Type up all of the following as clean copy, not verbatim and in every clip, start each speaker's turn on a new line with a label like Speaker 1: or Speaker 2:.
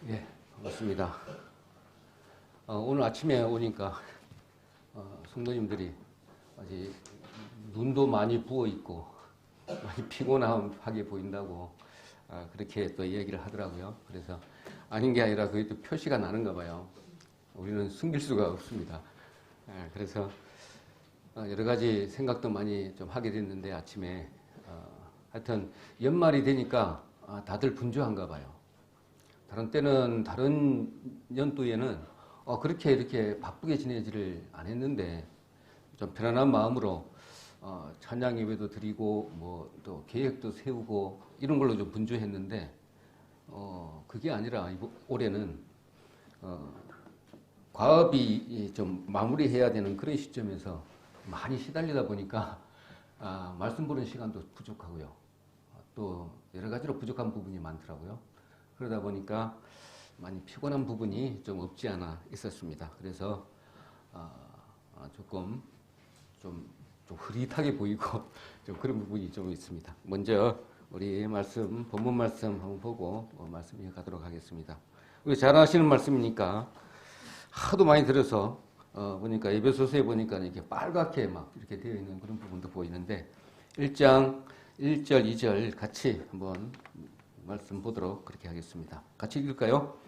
Speaker 1: 예, 반갑습니다. 오늘 아침에 오니까 성도님들이 아직 눈도 많이 부어 있고 많이 피곤하게 보인다고 그렇게 또 얘기를 하더라고요. 그래서 아닌 게 아니라 그게 또 표시가 나는가 봐요. 우리는 숨길 수가 없습니다. 그래서 여러 가지 생각도 많이 좀 하게 됐는데 아침에 하여튼 연말이 되니까 다들 분주한가 봐요. 다른 때는 다른 연도에는 그렇게 이렇게 바쁘게 지내지를 안 했는데 좀 편안한 마음으로 찬양 예배도 드리고 뭐 또 계획도 세우고 이런 걸로 좀 분주했는데 그게 아니라 올해는 과업이 좀 마무리해야 되는 그런 시점에서 많이 시달리다 보니까 말씀 보는 시간도 부족하고요. 또 여러 가지로 부족한 부분이 많더라고요. 그러다 보니까 많이 피곤한 부분이 좀 없지 않아 있었습니다. 그래서 조금 좀 흐릿하게 보이고 좀 그런 부분이 좀 있습니다. 먼저 우리 말씀, 본문 말씀 한번 보고 말씀 이어가도록 하겠습니다. 우리 잘 아시는 말씀이니까 하도 많이 들어서 보니까 에베소서에 보니까 이렇게 빨갛게 막 이렇게 되어 있는 그런 부분도 보이는데 1장 1절, 2절 같이 한번 말씀 보도록 그렇게 하겠습니다. 같이 읽을까요?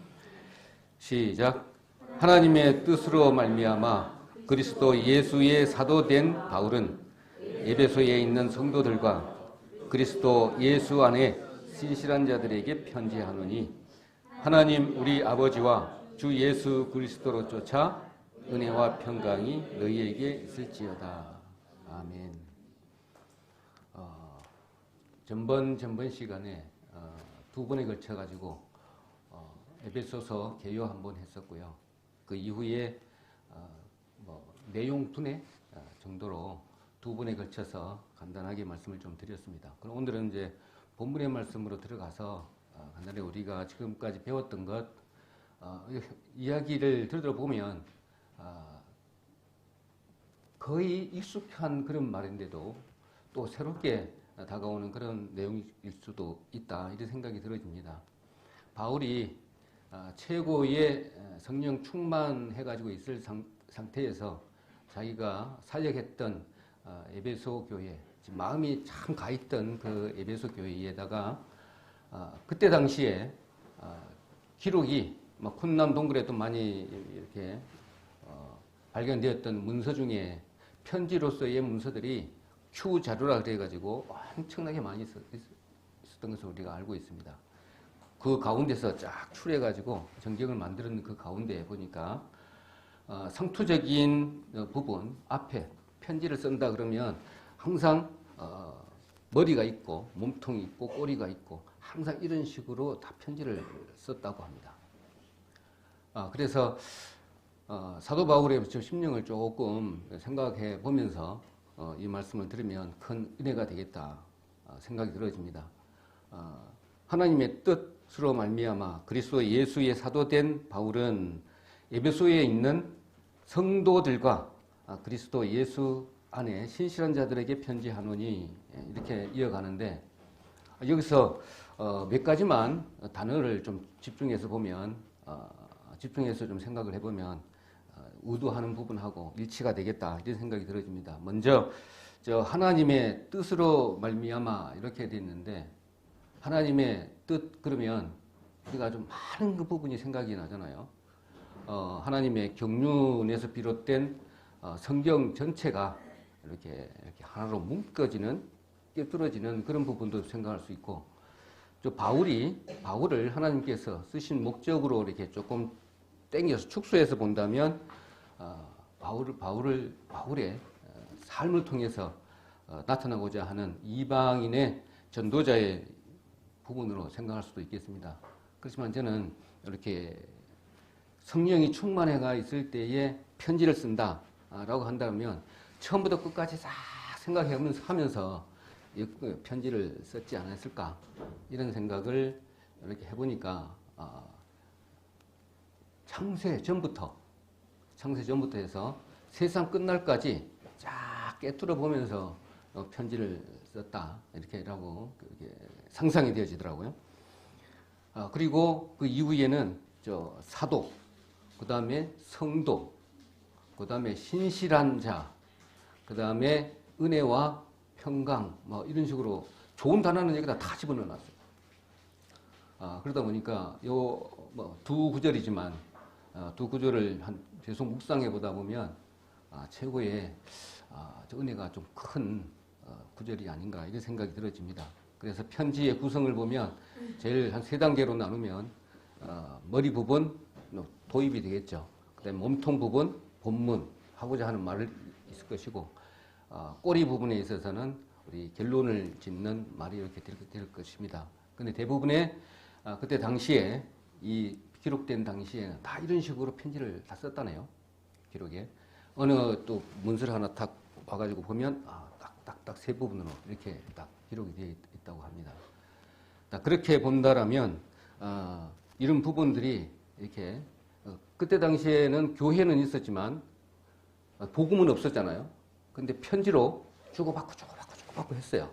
Speaker 1: 시작. 하나님의 뜻으로 말미암아 그리스도 예수의 사도된 바울은 에베소에 있는 성도들과 그리스도 예수 안에 신실한 자들에게 편지하노니 하나님 우리 아버지와 주 예수 그리스도로 쫓아 은혜와 평강이 너희에게 있을지어다. 아멘. 전번 시간에 두 번에 걸쳐 가지고 에베소서 개요 한번 했었고요. 그 이후에 내용 분해 정도로 두 번에 걸쳐서 간단하게 말씀을 좀 드렸습니다. 그럼 오늘은 이제 본문의 말씀으로 들어가서 간단히 우리가 지금까지 배웠던 것 이야기를 들어보면 거의 익숙한 그런 말인데도 또 새롭게 다가오는 그런 내용일 수도 있다 이런 생각이 들어집니다. 바울이 최고의 성령 충만해가지고 있을 상태에서 자기가 사역했던 에베소 교회, 마음이 참 가있던 그 에베소 교회에다가 그때 당시에 기록이 콘남 동굴에도 많이 이렇게 발견되었던 문서 중에 편지로서의 문서들이 Q 자료라 그래가지고 엄청나게 많이 있었던 것을 우리가 알고 있습니다. 그 가운데서 쫙 추려가지고 정경을 만드는 그 가운데 보니까 상투적인 부분 앞에 편지를 쓴다 그러면 항상 머리가 있고 몸통이 있고 꼬리가 있고 항상 이런 식으로 다 편지를 썼다고 합니다. 그래서 사도 바울의 심령을 조금 생각해 보면서 이 말씀을 들으면 큰 은혜가 되겠다 생각이 들어집니다. 하나님의 뜻으로 말미암아 그리스도 예수의 사도된 바울은 에베소에 있는 성도들과 그리스도 예수 안에 신실한 자들에게 편지하노니 이렇게 이어가는데 여기서 몇 가지만 단어를 좀 집중해서 보면 집중해서 좀 생각을 해보면 의도하는 부분하고 일치가 되겠다 이런 생각이 들어집니다. 먼저 하나님의 뜻으로 말미암아 이렇게 되어 있는데 하나님의 뜻 그러면 우리가 좀 많은 그 부분이 생각이 나잖아요. 하나님의 경륜에서 비롯된 성경 전체가 이렇게 하나로 묶어지는 꿰뚫어지는 그런 부분도 생각할 수 있고 또 바울을 하나님께서 쓰신 목적으로 이렇게 조금 땡겨서 축소해서 본다면 바울의 삶을 통해서 나타나고자 하는 이방인의 전도자의 부분으로 생각할 수도 있겠습니다. 그렇지만 저는 이렇게 성령이 충만해가 있을 때에 편지를 쓴다라고 한다면 처음부터 끝까지 싹 생각하면서 편지를 썼지 않았을까 이런 생각을 이렇게 해보니까 창세 전부터 해서 세상 끝날까지 쫙 깨뚫어 보면서 편지를 썼다 이렇게라고 상상이 되어지더라고요. 그리고 그 이후에는 사도, 그 다음에 성도, 그 다음에 신실한 자, 그 다음에 은혜와 평강, 뭐 이런 식으로 좋은 단어는 여기다 다 집어넣어놨어요. 그러다 보니까 두 구절이지만 두 구절을 계속 묵상해 보다 보면 최고의 저 은혜가 좀 큰 구절이 아닌가 이런 생각이 들어집니다. 그래서 편지의 구성을 보면 제일 한 3단계로 나누면 머리 부분 도입이 되겠죠. 그다음에 몸통 부분 본문 하고자 하는 말을 있을 것이고 꼬리 부분에 있어서는 우리 결론을 짓는 말이 이렇게 될 것입니다. 근데 대부분의 그때 당시에 이 기록된 당시에는 다 이런 식으로 편지를 다 썼다네요. 기록에 어느 또 문서를 하나 딱 와가지고 보면 딱딱딱 세 부분으로 이렇게 딱 기록이 되어 있다고 합니다. 그렇게 본다라면 이런 부분들이 이렇게 그때 당시에는 교회는 있었지만 복음은 없었잖아요. 근데 편지로 주고받고 했어요.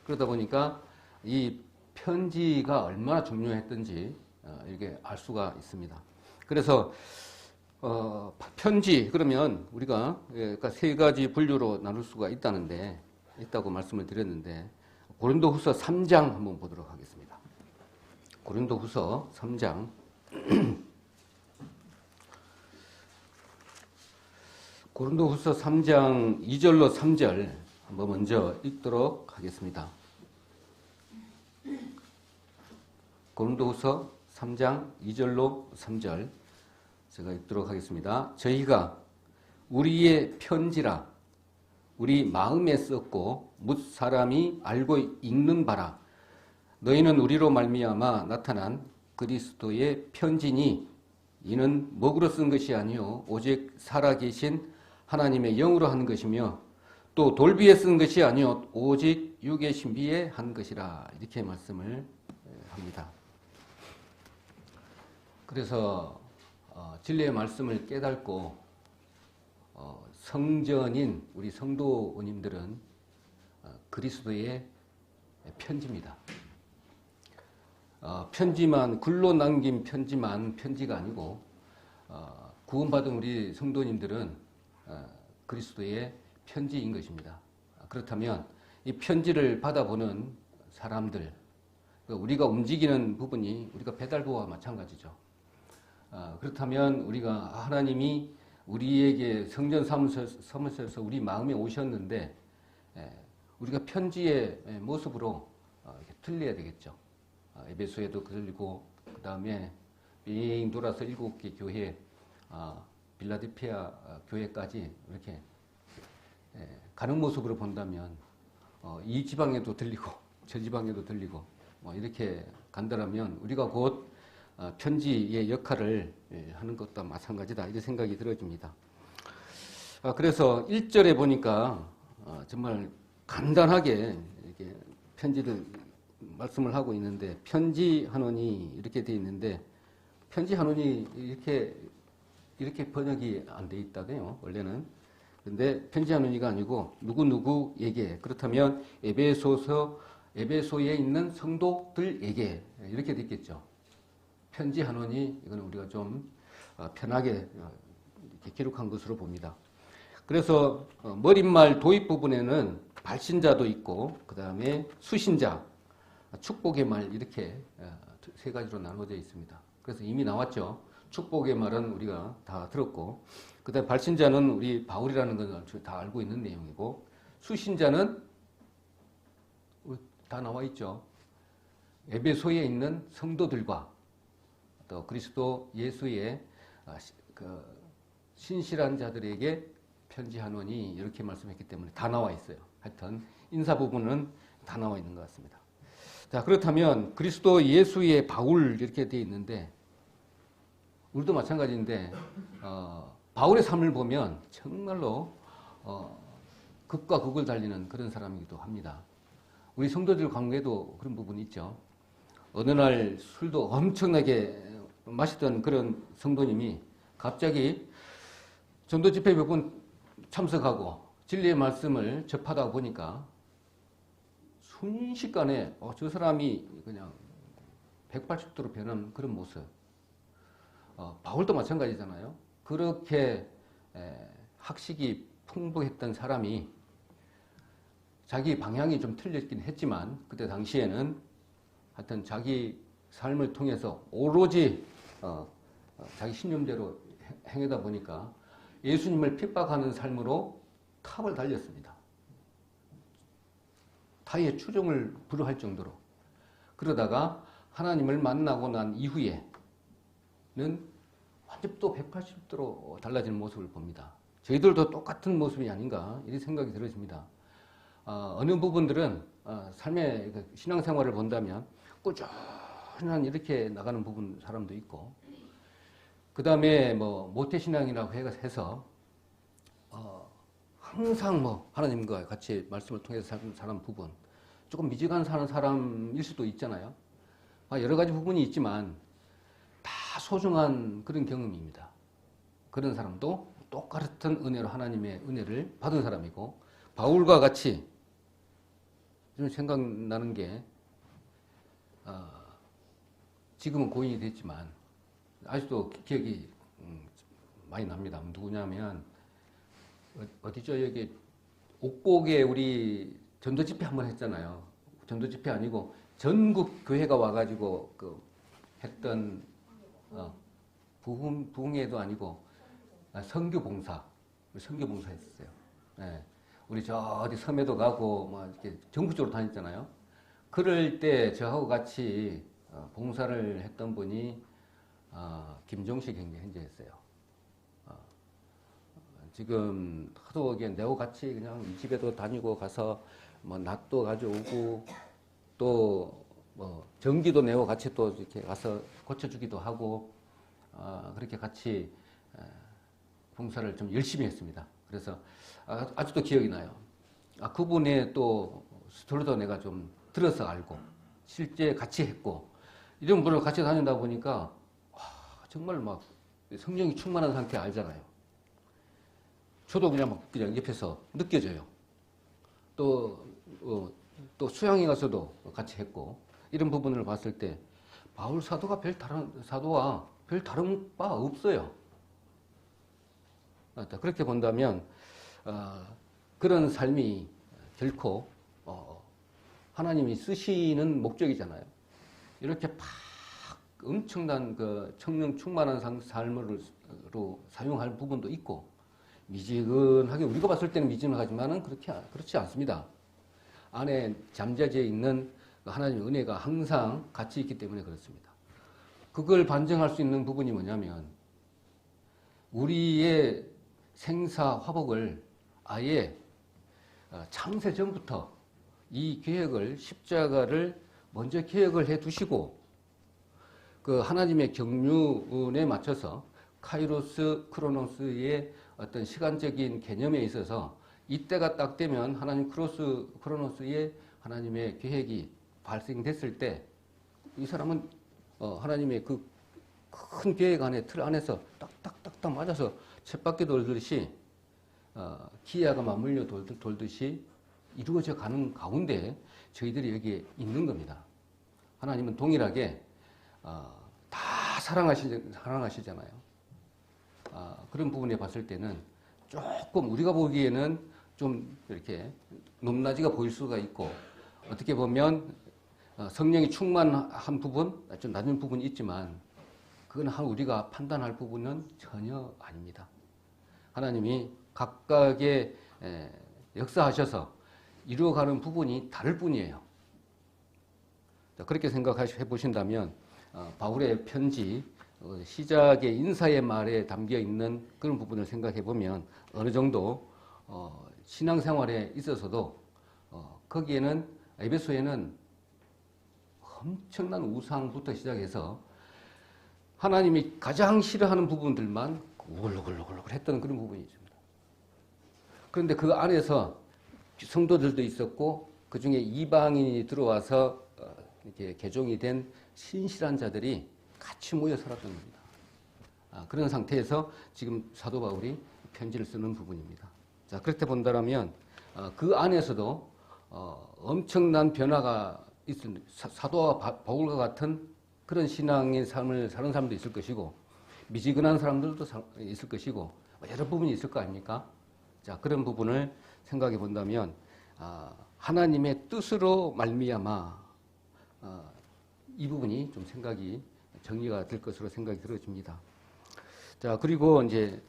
Speaker 1: 그러다 보니까 이 편지가 얼마나 중요했던지 이렇게 알 수가 있습니다. 그래서 편지 그러면 우리가 그러니까 3가지 분류로 나눌 수가 있다고 말씀을 드렸는데 고린도후서 3장 한번 보도록 하겠습니다. 고린도후서 3장 고린도후서 3장 2절로 3절 한번 먼저 읽도록 하겠습니다. 고린도후서 3장 2절로 3절 제가 읽도록 하겠습니다. 저희가 우리의 편지라 우리 마음에 썼고 뭇 사람이 알고 읽는 바라 너희는 우리로 말미암아 나타난 그리스도의 편지니 이는 먹으로 쓴 것이 아니요 오직 살아계신 하나님의 영으로 한 것이며 또 돌비에 쓴 것이 아니요 오직 육의 신비에 한 것이라 이렇게 말씀을 합니다. 그래서 진리의 말씀을 깨닫고 성전인 우리 성도님들은 그리스도의 편지입니다. 편지만 글로 남긴 편지만 편지가 아니고 구원받은 우리 성도님들은 그리스도의 편지인 것입니다. 그렇다면 이 편지를 받아보는 사람들 우리가 움직이는 부분이 우리가 배달부와 마찬가지죠. 그렇다면 우리가 하나님이 우리에게 성전 삼으셔서 우리 마음에 오셨는데 우리가 편지의 모습으로 이렇게 들려야 되겠죠. 에베소에도 들리고 그 다음에 빙 돌아서 7개 교회 빌라델피아 교회까지 이렇게 가는 모습으로 본다면 이 지방에도 들리고 저 지방에도 들리고 이렇게 간다면 우리가 곧 편지의 역할을 하는 것과 마찬가지다 이런 생각이 들어집니다. 그래서 1절에 보니까 정말 간단하게 이렇게 편지를 말씀을 하고 있는데 편지하노니 이렇게 되어 있는데 편지하노니 이렇게 번역이 안 돼 있다네요. 원래는. 근데 편지하노니가 아니고 누구누구에게 그렇다면 에베소에 있는 성도들에게 이렇게 됐겠죠. 편지하노니 이거는 우리가 좀 편하게 이렇게 기록한 것으로 봅니다. 그래서 머릿말 도입 부분에는 발신자도 있고 그 다음에 수신자, 축복의 말 이렇게 3가지로 나눠져 있습니다. 그래서 이미 나왔죠. 축복의 말은 우리가 다 들었고 그 다음에 발신자는 우리 바울이라는 걸 다 알고 있는 내용이고 수신자는 다 나와 있죠. 에베소에 있는 성도들과 또 그리스도 예수의 신실한 자들에게 편지하노니 이렇게 말씀했기 때문에 다 나와 있어요. 하여튼 인사 부분은 다 나와 있는 것 같습니다. 자, 그렇다면 그리스도 예수의 바울 이렇게 되어 있는데 우리도 마찬가지인데 바울의 삶을 보면 정말로 극과 극을 달리는 그런 사람이기도 합니다. 우리 성도들 관계도 그런 부분이 있죠. 어느 날 술도 엄청나게 마시던 그런 성도님이 갑자기 전도 집회 몇 번 참석하고 진리의 말씀을 접하다 보니까 순식간에 저 사람이 그냥 180도로 변한 그런 모습. 바울도 마찬가지잖아요. 그렇게 학식이 풍부했던 사람이 자기 방향이 좀 틀렸긴 했지만 그때 당시에는 하여튼 자기 삶을 통해서 오로지 자기 신념대로 행하다 보니까 예수님을 핍박하는 삶으로 탑을 달렸습니다. 타의 추종을 불허할 정도로. 그러다가 하나님을 만나고 난 이후에는 완전 또 180도로 달라지는 모습을 봅니다. 저희들도 똑같은 모습이 아닌가 이런 생각이 들어집니다. 어느 부분들은 삶의 신앙생활을 본다면 꾸준한 이렇게 나가는 부분 사람도 있고, 그 다음에 뭐 모태신앙이라고 해서 항상 하나님과 같이 말씀을 통해서 사는 부분, 조금 미지근 사는 사람일 수도 있잖아요. 여러 가지 부분이 있지만 다 소중한 그런 경험입니다. 그런 사람도 똑같은 은혜로 하나님의 은혜를 받은 사람이고, 바울과 같이 좀 생각나는 게 지금은 고인이 됐지만 아직도 기억이 많이 납니다. 누구냐면 어디죠? 여기 옥곡에 우리 전도 집회 한번 했잖아요. 전도 집회 아니고 전국 교회가 와가지고 했던 부흥회도 아니고 선교봉사 했었어요. 네. 우리 저 어디 섬에도 가고 막 이렇게 전국적으로 다녔잖아요. 그럴 때 저하고 같이 봉사를 했던 분이 김종식 형제였어요. 지금 하도 내고 같이 그냥 이 집에도 다니고 가서 뭐 낫도 가져오고 또 뭐 전기도 내고 같이 또 이렇게 가서 고쳐주기도 하고 그렇게 같이 봉사를 좀 열심히 했습니다. 그래서 아직도 기억이 나요. 그분의 또 스토리도 내가 좀 들어서 알고 실제 같이 했고 이런 분을 같이 다니다 보니까 정말 막 성령이 충만한 상태 알잖아요. 저도 그냥 옆에서 느껴져요. 또 수양에 가서도 같이 했고 이런 부분을 봤을 때 바울 사도와 별 다른 바 없어요. 그렇게 본다면 그런 삶이 결코 하나님이 쓰시는 목적이잖아요. 이렇게 엄청난 성령 충만한 삶으로 사용할 부분도 있고 미지근하게 우리가 봤을 때는 미지근하지만은 그렇지 않습니다. 안에 잠재져 있는 하나님의 은혜가 항상 같이 있기 때문에 그렇습니다. 그걸 반증할 수 있는 부분이 뭐냐면 우리의 생사 화복을 아예 창세 전부터 이 계획을 십자가를 먼저 계획을 해 두시고 그 하나님의 경륜에 맞춰서 카이로스 크로노스의 어떤 시간적인 개념에 있어서 이때가 딱 되면 하나님 크로노스의 하나님의 계획이 발생됐을 때 이 사람은 하나님의 그 큰 계획 안에 틀 안에서 딱딱딱딱 맞아서 쳇바퀴 돌듯이 기아가 맞물려 돌듯이 이루어져 가는 가운데 저희들이 여기에 있는 겁니다. 하나님은 동일하게 다 사랑하시잖아요. 그런 부분에 봤을 때는 조금 우리가 보기에는 좀 이렇게 높낮이가 보일 수가 있고 어떻게 보면 성령이 충만한 부분, 좀 낮은 부분이 있지만 그건 우리가 판단할 부분은 전혀 아닙니다. 하나님이 각각의 역사하셔서 이루어가는 부분이 다를 뿐이에요. 그렇게 생각해 보신다면 바울의 편지 시작의 인사의 말에 담겨 있는 그런 부분을 생각해 보면 어느 정도 신앙생활에 있어서도 거기에는 에베소에는 엄청난 우상부터 시작해서 하나님이 가장 싫어하는 부분들만 우글우글우글 했던 그런 부분이 있습니다. 그런데 그 안에서 성도들도 있었고 그 중에 이방인이 들어와서 이렇게 개종이 된 신실한 자들이 같이 모여 살았던 겁니다. 그런 상태에서 지금 사도 바울이 편지를 쓰는 부분입니다. 자, 그렇게 본다면 그 안에서도 엄청난 변화가 있습니다. 사도와 바울과 같은 그런 신앙의 삶을 사는 사람도 있을 것이고 미지근한 사람들도 있을 것이고 여러 부분이 있을 거 아닙니까? 자, 그런 부분을 생각해 본다면 하나님의 뜻으로 말미암아 이 부분이 좀 생각이 정리가 될 것으로 생각이 들어집니다. 자, 그리고 이제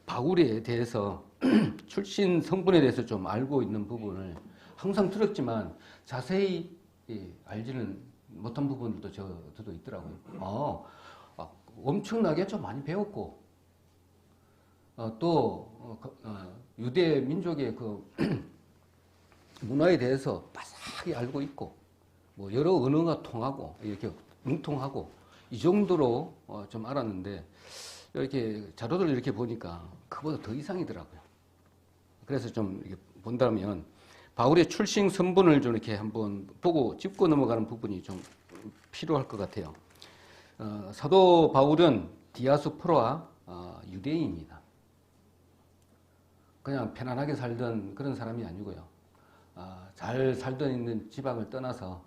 Speaker 1: 바울에 대해서 출신 성분에 대해서 좀 알고 있는 부분을 항상 들었지만 자세히 알지는 못한 부분도 저도 있더라고요. 엄청나게 좀 많이 배웠고 또 유대 민족의 그 문화에 대해서 바삭히 알고 있고 뭐 여러 언어가 통하고 이렇게 능통하고 이 정도로 좀 알았는데 이렇게 자료들을 이렇게 보니까 그보다 더 이상이더라고요. 그래서 좀 이렇게 본다면 바울의 출신 선분을 좀 이렇게 한번 보고 짚고 넘어가는 부분이 좀 필요할 것 같아요. 사도 바울은 디아스포라 유대인입니다. 그냥 편안하게 살던 그런 사람이 아니고요. 잘 살던 있는 지방을 떠나서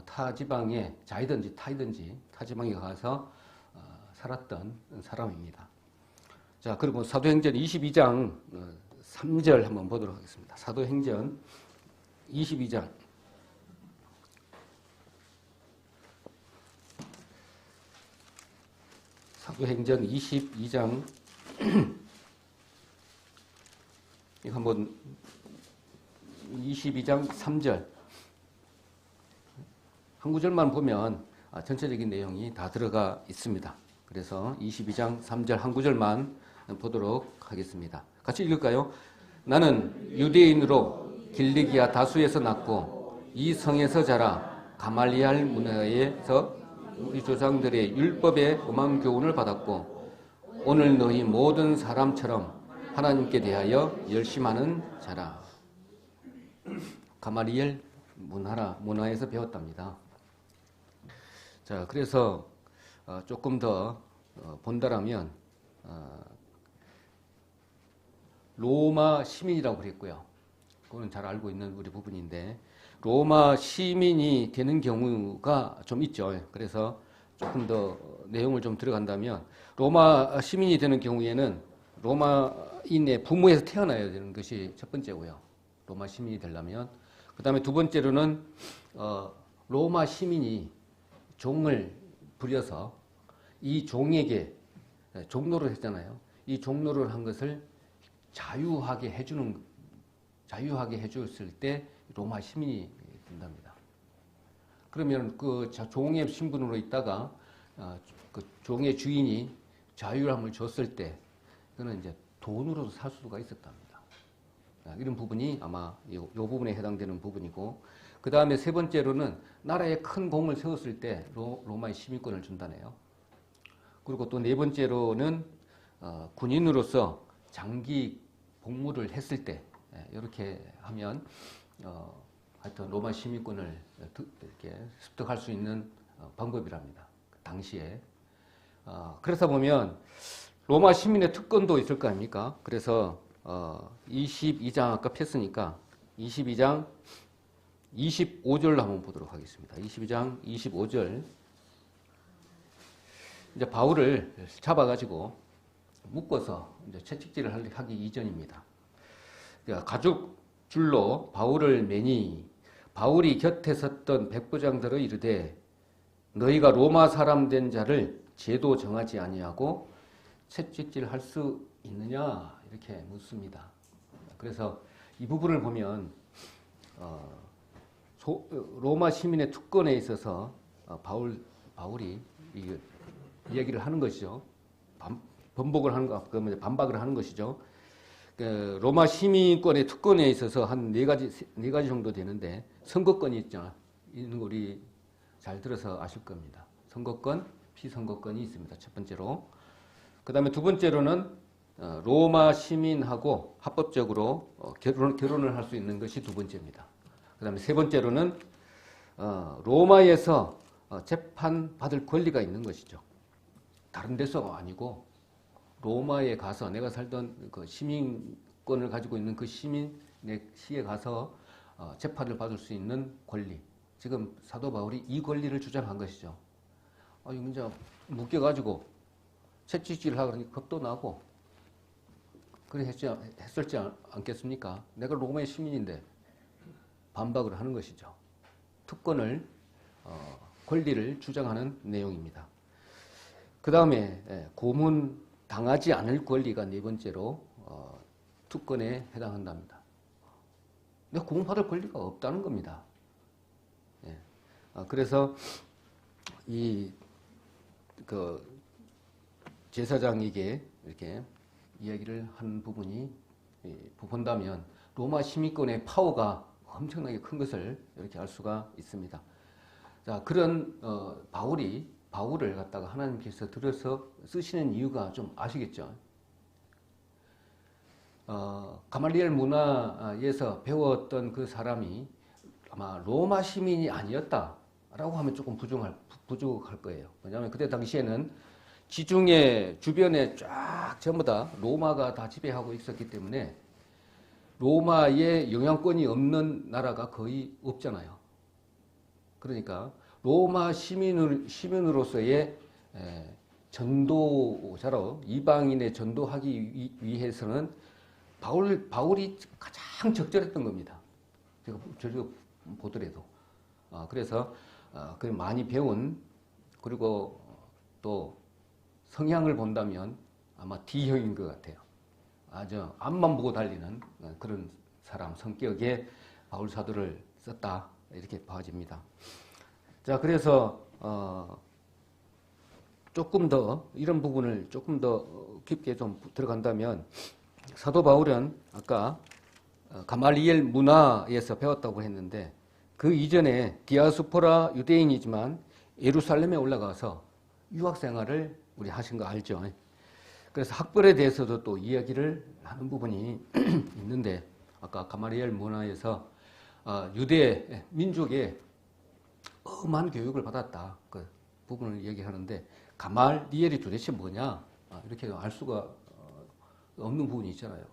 Speaker 1: 타 지방에 자이든지 타이든지 타 지방에 가서 살았던 사람입니다. 자, 그리고 사도행전 22장 3절 한번 보도록 하겠습니다. 사도행전 22장 사도행전 22장 이거 한번 22장 3절 한 구절만 보면 전체적인 내용이 다 들어가 있습니다. 그래서 22장 3절 한 구절만 보도록 하겠습니다. 같이 읽을까요? 나는 유대인으로 길리기아 다수에서 났고 이 성에서 자라 가말리알 문화에서 우리 조상들의 율법의 엄한 교훈을 받았고 오늘 너희 모든 사람처럼 하나님께 대하여 열심하는 자라. 가말리엘 문화에서 배웠답니다. 자, 그래서 조금 더 본다라면 로마 시민이라고 그랬고요. 그거는 잘 알고 있는 우리 부분인데 로마 시민이 되는 경우가 좀 있죠. 그래서 조금 더 내용을 좀 들어간다면 로마 시민이 되는 경우에는 로마인의 부모에서 태어나야 되는 것이 첫 번째고요. 로마 시민이 되려면 그 다음에 두 번째로는 로마 시민이 종을 부려서 이 종에게 종노를 했잖아요. 이 종노를 한 것을 자유하게 해줬을 때 로마 시민이 된답니다. 그러면 그 종의 신분으로 있다가 그 종의 주인이 자유함을 줬을 때 그는 이제 돈으로도 살 수가 있었답니다. 이런 부분이 아마 이 부분에 해당되는 부분이고 그 다음에 세 번째로는 나라에 큰 공을 세웠을 때 로마의 시민권을 준다네요. 그리고 또 네 번째로는 군인으로서 장기 복무를 했을 때 이렇게 하면 하여튼 로마 시민권을 이렇게 습득할 수 있는 방법이랍니다. 당시에. 그래서 보면 로마 시민의 특권도 있을 거 아닙니까? 그래서 22장 아까 폈으니까 22장 25절 한번 보도록 하겠습니다. 22장 25절 이제 바울을 잡아가지고 묶어서 이제 채찍질을 하기 이전입니다. 그러니까 가죽 줄로 바울을 매니 바울이 곁에 섰던 백부장들의 이르되 너희가 로마 사람 된 자를 제도 정하지 아니하고 채찍질할 수 있느냐 이렇게 묻습니다. 그래서 이 부분을 보면 로마 시민의 특권에 있어서 바울이 이야기를 하는 것이죠. 반박을 하는 것이죠. 로마 시민권의 특권에 있어서 한 네 가지 정도 되는데 선거권이 있는 거 우리 잘 들어서 아실 겁니다. 선거권, 피선거권이 있습니다. 첫 번째로. 그 다음에 두 번째로는 로마 시민하고 합법적으로 결혼을 할 수 있는 것이 두 번째입니다. 그 다음에 세 번째로는 로마에서 재판받을 권리가 있는 것이죠. 다른 데서가 아니고 로마에 가서 내가 살던 그 시민권을 가지고 있는 그 시민의 시에 가서 재판을 받을 수 있는 권리. 지금 사도 바울이 이 권리를 주장한 것이죠. 이 문제 묶여가지고 채찍질을 하고 겁도 나고 그래 했을지 않겠습니까? 내가 로마의 시민인데 반박을 하는 것이죠. 특권을 권리를 주장하는 내용입니다. 그 다음에 고문 당하지 않을 권리가 네 번째로 특권에 해당한답니다. 내가 고문받을 권리가 없다는 겁니다. 예. 그래서 그 제사장에게 이렇게 이야기를 하는 부분이 본다면 로마 시민권의 파워가 엄청나게 큰 것을 이렇게 알 수가 있습니다. 자, 그런 바울을 갖다가 하나님께서 들어서 쓰시는 이유가 좀 아시겠죠? 가말리엘 문화에서 배웠던 그 사람이 아마 로마 시민이 아니었다라고 하면 조금 부족할 거예요. 왜냐하면 그때 당시에는 지중해 주변에 쫙 전부 다 로마가 다 지배하고 있었기 때문에 로마에 영향권이 없는 나라가 거의 없잖아요. 그러니까 로마 시민으로서의 전도자로 이방인에 전도하기 위해서는 바울이 가장 적절했던 겁니다. 제가 보더라도. 그래서 그 많이 배운, 그리고 또 성향을 본다면 아마 D형인 것 같아요. 아주 앞만 보고 달리는 그런 사람 성격의 바울 사도를 썼다, 이렇게 봐집니다. 자, 그래서 조금 더 이런 부분을 조금 더 깊게 좀 들어간다면 사도 바울은 아까 가말리엘 문화에서 배웠다고 했는데 그 이전에 디아스포라 유대인이지만 예루살렘에 올라가서 유학 생활을 우리 하신 거 알죠? 그래서 학벌에 대해서도 또 이야기를 하는 부분이 있는데 아까 가말리엘 문화에서 유대 민족의 엄한 교육을 받았다, 그 부분을 얘기하는데 가말리엘이 도대체 뭐냐, 이렇게 알 수가 없는 부분이 있잖아요.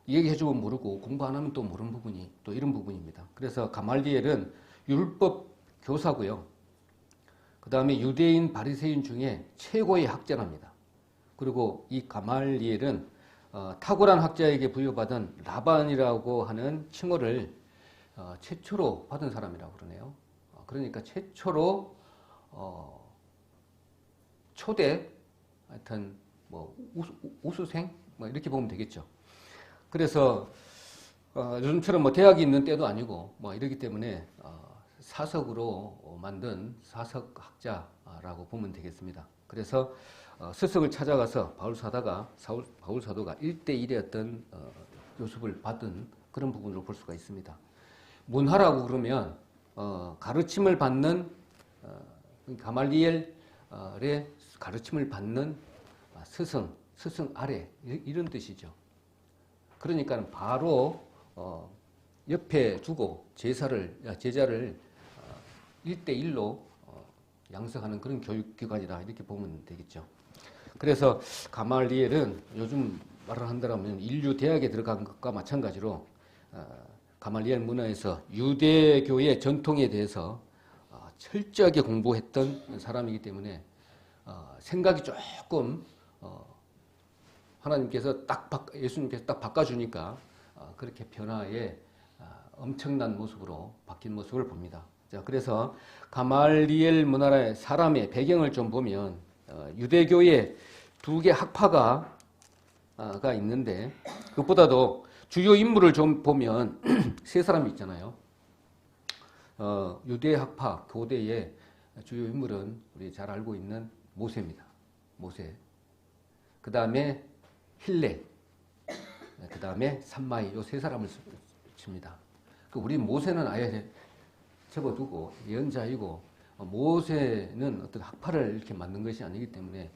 Speaker 1: 얘기해주면 모르고 공부 안 하면 또 모르는 부분이 또 이런 부분입니다. 그래서 가말리엘은 율법 교사고요. 그 다음에 유대인 바리새인 중에 최고의 학자랍니다. 그리고 이 가말리엘은 탁월한 학자에게 부여받은 라반이라고 하는 칭호를 최초로 받은 사람이라고 그러네요. 그러니까 최초로 초대, 하여튼 뭐 우수생 뭐 이렇게 보면 되겠죠. 그래서 요즘처럼 뭐 대학이 있는 때도 아니고 뭐 이러기 때문에 사석으로 만든 사석학자라고 보면 되겠습니다. 그래서 스승을 찾아가서 바울 사도가 1대1의 어떤 교습을 받은 그런 부분으로 볼 수가 있습니다. 문화라고 그러면 가르침을 받는 가말리엘의 가르침을 받는 스승 아래 이런 뜻이죠. 그러니까 바로 옆에 두고 제자를 1대1로 양성하는 그런 교육기관이다, 이렇게 보면 되겠죠. 그래서 가말리엘은 요즘 말을 한다면 인류 대학에 들어간 것과 마찬가지로 가말리엘 문화에서 유대교의 전통에 대해서 철저하게 공부했던 사람이기 때문에 생각이 조금 예수님께서 딱 바꿔주니까 그렇게 변화에 엄청난 모습으로 바뀐 모습을 봅니다. 자, 그래서 가말리엘 문화의 사람의 배경을 좀 보면 유대교의 두 개 학파가 있는데 그것보다도 주요 인물을 좀 보면 세 사람이 있잖아요. 유대 학파 교대의 주요 인물은 우리 잘 알고 있는 모세입니다. 모세. 그 다음에 힐레. 그 다음에 삼마이. 요 세 사람을 칩니다. 우리 모세는 아예 접어두고 예언자이고 모세는 어떤 학파를 이렇게 만든 것이 아니기 때문에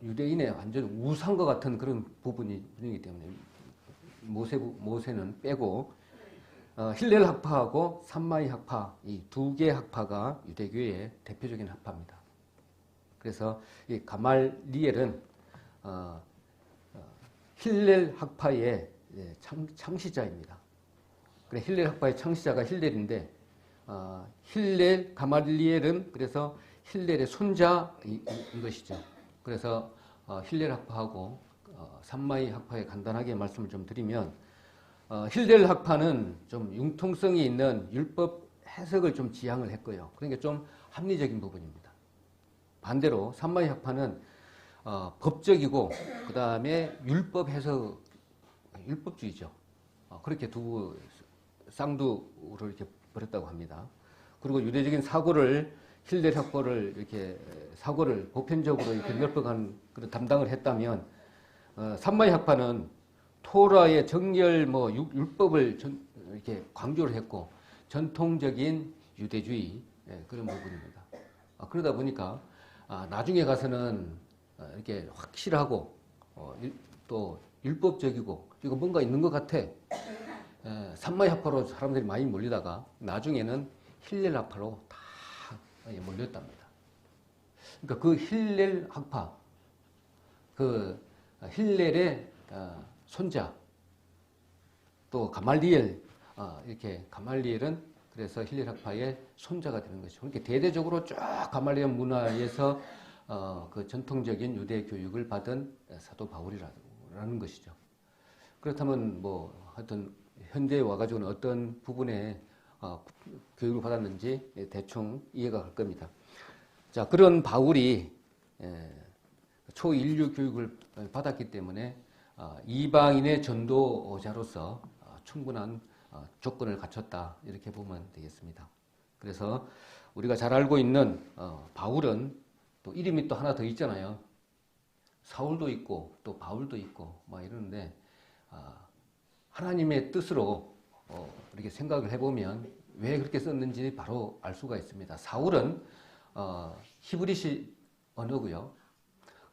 Speaker 1: 유대인의 완전 우상과 같은 그런 부분이기 때문에 모세는 빼고 힐렐 학파하고 삼마이 학파, 이 두 개의 학파가 유대교의 대표적인 학파입니다. 그래서 이 가말리엘은 힐렐 학파의 창시자입니다. 그래, 힐렐 학파의 창시자가 힐렐인데 가말리엘은 그래서 힐렐의 손자인 것이죠. 그래서 힐렐 학파하고 산마이 학파에 간단하게 말씀을 좀 드리면 힐렐 학파는 좀 융통성이 있는 율법 해석을 좀 지향을 했고요. 그러니까 좀 합리적인 부분입니다. 반대로 산마이 학파는 법적이고 그 다음에 율법 해석, 율법주의죠. 그렇게 두 쌍두를 이렇게 벌였다고 합니다. 그리고 유대적인 사고를 힐렐 학파를 이렇게 사고를 보편적으로 이렇게 넓혀간 그런 담당을 했다면 산마이 학파는 토라의 정결 율법을 이렇게 강조를 했고 전통적인 유대주의 그런 부분입니다. 그러다 보니까 나중에 가서는 이렇게 확실하고 또 율법적이고 이거 뭔가 있는 것 같아. 산마이 학파로 사람들이 많이 몰리다가 나중에는 힐렐 학파로 다 몰렸답니다. 그러니까 그 힐렐 학파, 그 힐렐의 손자, 또 가말리엘, 이렇게 가말리엘은 그래서 힐렐 학파의 손자가 되는 것이죠. 그러니까 대대적으로 쫙 가말리엘 문화에서 그 전통적인 유대 교육을 받은 사도 바울이라는 것이죠. 그렇다면 하여튼 현대에 와가지고는 어떤 부분에 교육을 받았는지 대충 이해가 갈 겁니다. 자, 그런 바울이 초인류 교육을 받았기 때문에 이방인의 전도자로서 충분한 조건을 갖췄다 이렇게 보면 되겠습니다. 그래서 우리가 잘 알고 있는 바울은 또 이름이 또 하나 더 있잖아요. 사울도 있고 또 바울도 있고 막 이러는데 하나님의 뜻으로 이렇게 생각을 해보면 왜 그렇게 썼는지 바로 알 수가 있습니다. 사울은 히브리식 언어고요.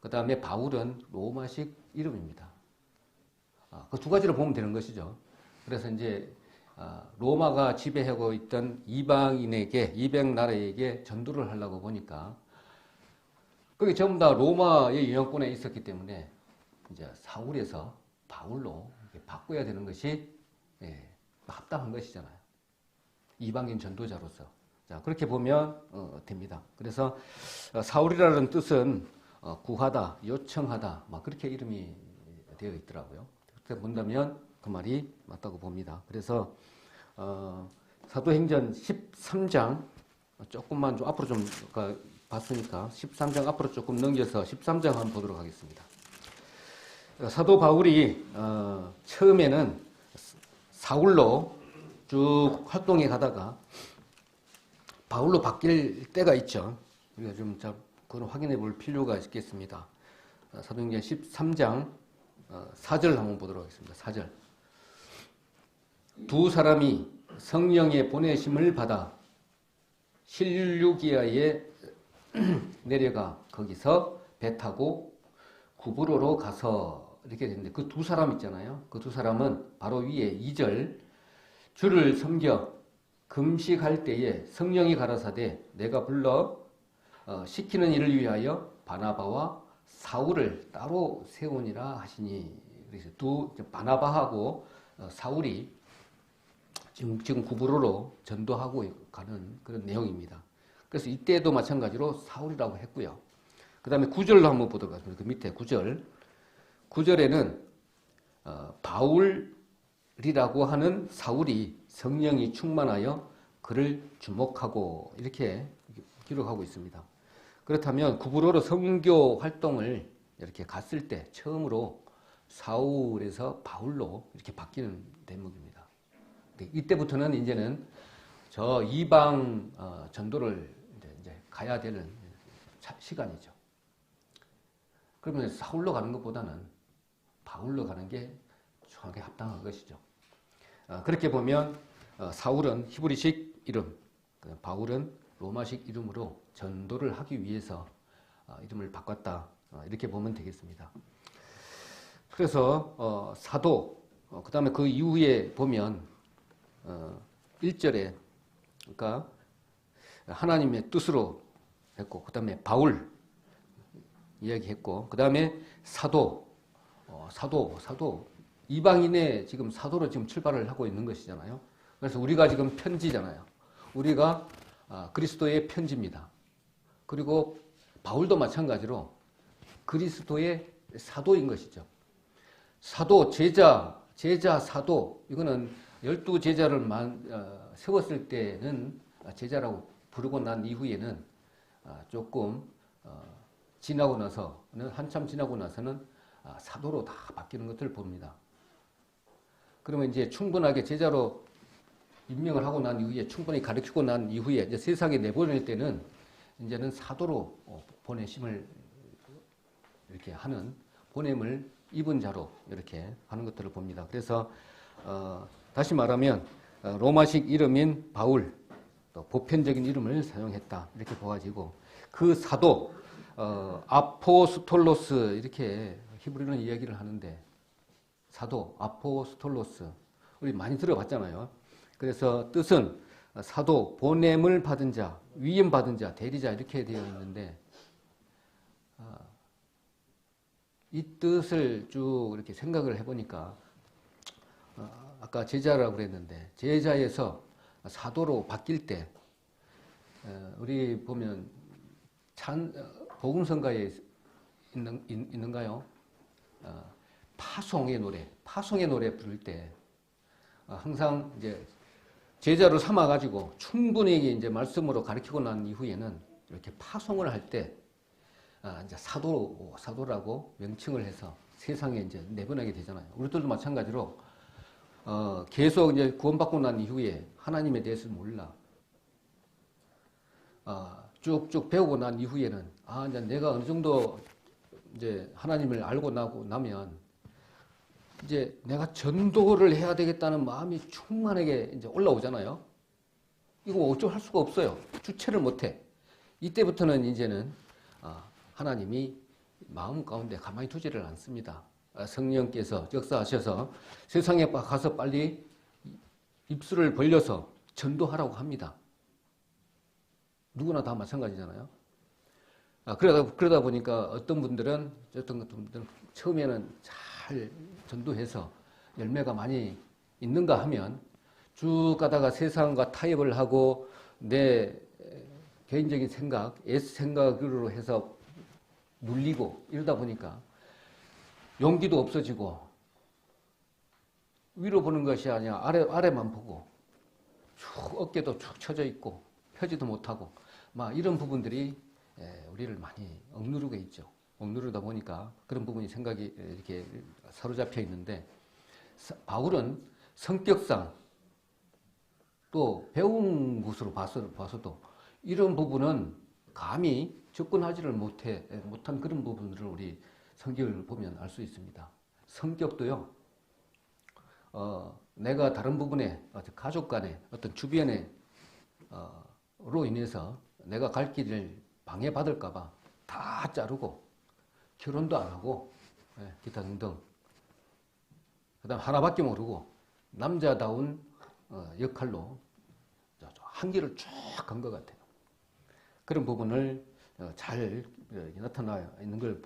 Speaker 1: 그 다음에 바울은 로마식 이름입니다. 그 두 가지로 보면 되는 것이죠. 그래서 이제 로마가 지배하고 있던 이방인에게, 이방 나라에게 전도를 하려고 보니까 그게 전부 다 로마의 영향권에 있었기 때문에 이제 사울에서 바울로 바꿔야 되는 것이 합당한 것이잖아요. 이방인 전도자로서. 자, 그렇게 보면 됩니다. 그래서 사울이라는 뜻은 구하다, 요청하다, 막 그렇게 이름이 되어 있더라고요. 그렇게 본다면 그 말이 맞다고 봅니다. 그래서 사도행전 13장 조금만 좀 앞으로 좀 봤으니까 13장 앞으로 조금 넘겨서 13장 한번 보도록 하겠습니다. 사도 바울이 처음에는 사울로 쭉 활동해 가다가 바울로 바뀔 때가 있죠. 우리가 좀 그걸 확인해 볼 필요가 있겠습니다. 사도행전 13장 4절 한번 보도록 하겠습니다. 4절. 두 사람이 성령의 보내심을 받아 실루기아에 내려가 거기서 배 타고 구브로로 가서 이렇게 됐는데 그 두 사람 있잖아요. 그 두 사람은 바로 위에 2절 주를 섬겨 금식할 때에 성령이 가라사대 내가 불러 시키는 일을 위하여 바나바와 사울을 따로 세우니라 하시니. 그래서 바나바하고 사울이 지금 구브로로 전도하고 가는 그런 내용입니다. 그래서 이때도 마찬가지로 사울이라고 했고요. 그 다음에 9절로 한번 보도록 하겠습니다. 그 밑에 9절. 9절에는 바울이라고 하는 사울이 성령이 충만하여 그를 주목하고 이렇게 기록하고 있습니다. 그렇다면 구브로로 선교 활동을 이렇게 갔을 때 처음으로 사울에서 바울로 이렇게 바뀌는 대목입니다. 이때부터는 이제는 저 이방 전도를 이제 가야 되는 시간이죠. 그러면 사울로 가는 것보다는 바울로 가는 게 정확하게 합당한 것이죠. 그렇게 보면 사울은 히브리식 이름, 바울은 로마식 이름으로 전도를 하기 위해서 이름을 바꿨다. 이렇게 보면 되겠습니다. 그래서 사도, 그 다음에 그 이후에 보면 1절에 그러니까 하나님의 뜻으로 했고 그 다음에 바울 이야기했고 그 다음에 사도 이방인의 지금 사도로 지금 출발을 하고 있는 것이잖아요. 그래서 우리가 지금 편지잖아요. 우리가 그리스도의 편지입니다. 그리고 바울도 마찬가지로 그리스도의 사도인 것이죠. 사도, 제자, 사도. 이거는 12제자를 세웠을 때는 제자라고 부르고 난 이후에는 조금 지나고 나서는, 한참 지나고 나서는 사도로 다 바뀌는 것을 봅니다. 그러면 이제 충분하게 제자로 임명을 하고 난 이후에, 충분히 가르치고 난 이후에 이제 세상에 내보낼 때는 이제는 사도로 보내심을 이렇게 하는, 보냄을 입은 자로 이렇게 하는 것들을 봅니다. 그래서 다시 말하면 로마식 이름인 바울, 또 보편적인 이름을 사용했다 이렇게 보아지고, 그 사도 아포스톨로스, 이렇게 히브리는 이야기를 하는데, 사도 아포스톨로스 우리 많이 들어봤잖아요. 그래서 뜻은 사도, 보냄을 받은 자, 위임 받은 자, 대리자 이렇게 되어 있는데, 이 뜻을 쭉 이렇게 생각을 해보니까 아까 제자라고 그랬는데, 제자에서 사도로 바뀔 때 우리 보면 복음성가에 있는가요? 파송의 노래 부를 때 항상 이제 제자로 삼아가지고 충분히 이제 말씀으로 가르치고 난 이후에는 이렇게 파송을 할 때 이제 사도라고 명칭을 해서 세상에 이제 내보내게 되잖아요. 우리들도 마찬가지로 계속 이제 구원받고 난 이후에 하나님에 대해서 몰라. 쭉쭉 배우고 난 이후에는 이제 내가 어느 정도 이제 하나님을 알고 나면 이제 내가 전도를 해야 되겠다는 마음이 충만하게 이제 올라오잖아요. 이거 어쩔 수가 없어요. 주체를 못해. 이때부터는 이제는 하나님이 마음 가운데 가만히 두지를 않습니다. 성령께서 역사하셔서 세상에 가서 빨리 입술을 벌려서 전도하라고 합니다. 누구나 다 마찬가지잖아요. 그러다 보니까 어떤 분들은 처음에는 잘 전도해서 열매가 많이 있는가 하면 쭉 가다가 세상과 타협을 하고 내 개인적인 생각, 생각으로 해서 눌리고 이러다 보니까 용기도 없어지고, 위로 보는 것이 아니라 아래만 보고 쭉 어깨도 축 처져 있고 펴지도 못하고 막 이런 부분들이 우리를 많이 억누르고 있죠. 억누르다 보니까 그런 부분이 생각이 이렇게 사로잡혀 있는데, 바울은 성격상 또 배운 것으로 봐서도 이런 부분은 감히 접근하지를 못한 그런 부분들을 우리 성경을 보면 알 수 있습니다. 성격도요, 내가 다른 부분에, 가족 간에, 어떤 주변에, 로 인해서 내가 갈 길을 방해받을까봐 다 자르고, 결혼도 안 하고, 기타 등등. 그 다음 하나밖에 모르고, 남자다운 역할로 한 길을 쭉 간 것 같아요. 그런 부분을 잘 나타나 있는 걸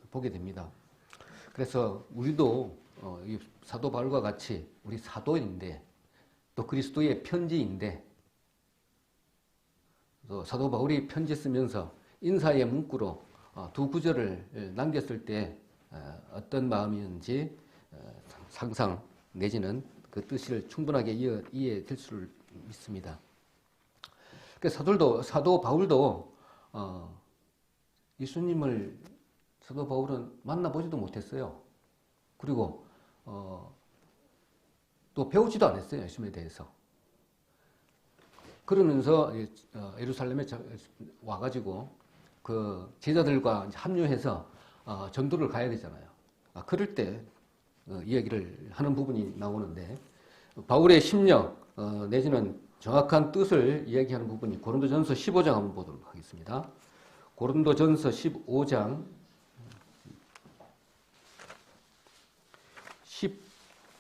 Speaker 1: 보게 됩니다. 그래서 우리도 이 사도 바울과 같이 우리 사도인데, 또 그리스도의 편지인데, 또 사도 바울이 편지 쓰면서 인사의 문구로 두 구절을 남겼을 때 어떤 마음이었는지 상상 내지는 그 뜻을 충분하게 이해될 수 있습니다. 사도 바울도 예수님을 사도 바울은 만나보지도 못했어요. 그리고 또 배우지도 않았어요. 예수님에 대해서. 그러면서 예루살렘에 와가지고 그 제자들과 합류해서 전도를 가야 되잖아요. 그럴 때 이야기를 하는 부분이 나오는데, 바울의 심령 내지는 정확한 뜻을 이야기하는 부분이 고린도전서 15장 한번 보도록 하겠습니다. 고린도전서 15장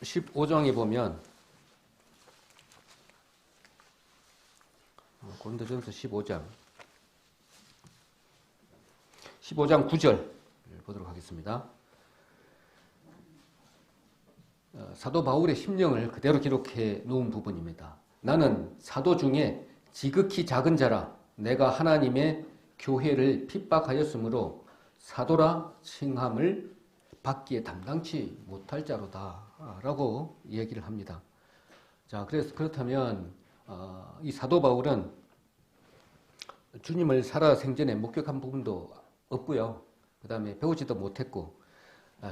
Speaker 1: 15장에 보면, 고린도전서 15장 9절 보도록 하겠습니다. 사도 바울의 심령을 그대로 기록해 놓은 부분입니다. 나는 사도 중에 지극히 작은 자라 내가 하나님의 교회를 핍박하였으므로 사도라 칭함을 받기에 담당치 못할 자로다라고 얘기를 합니다. 자, 그렇다면 이 사도 바울은 주님을 살아생전에 목격한 부분도 없고요. 그 다음에 배우지도 못했고,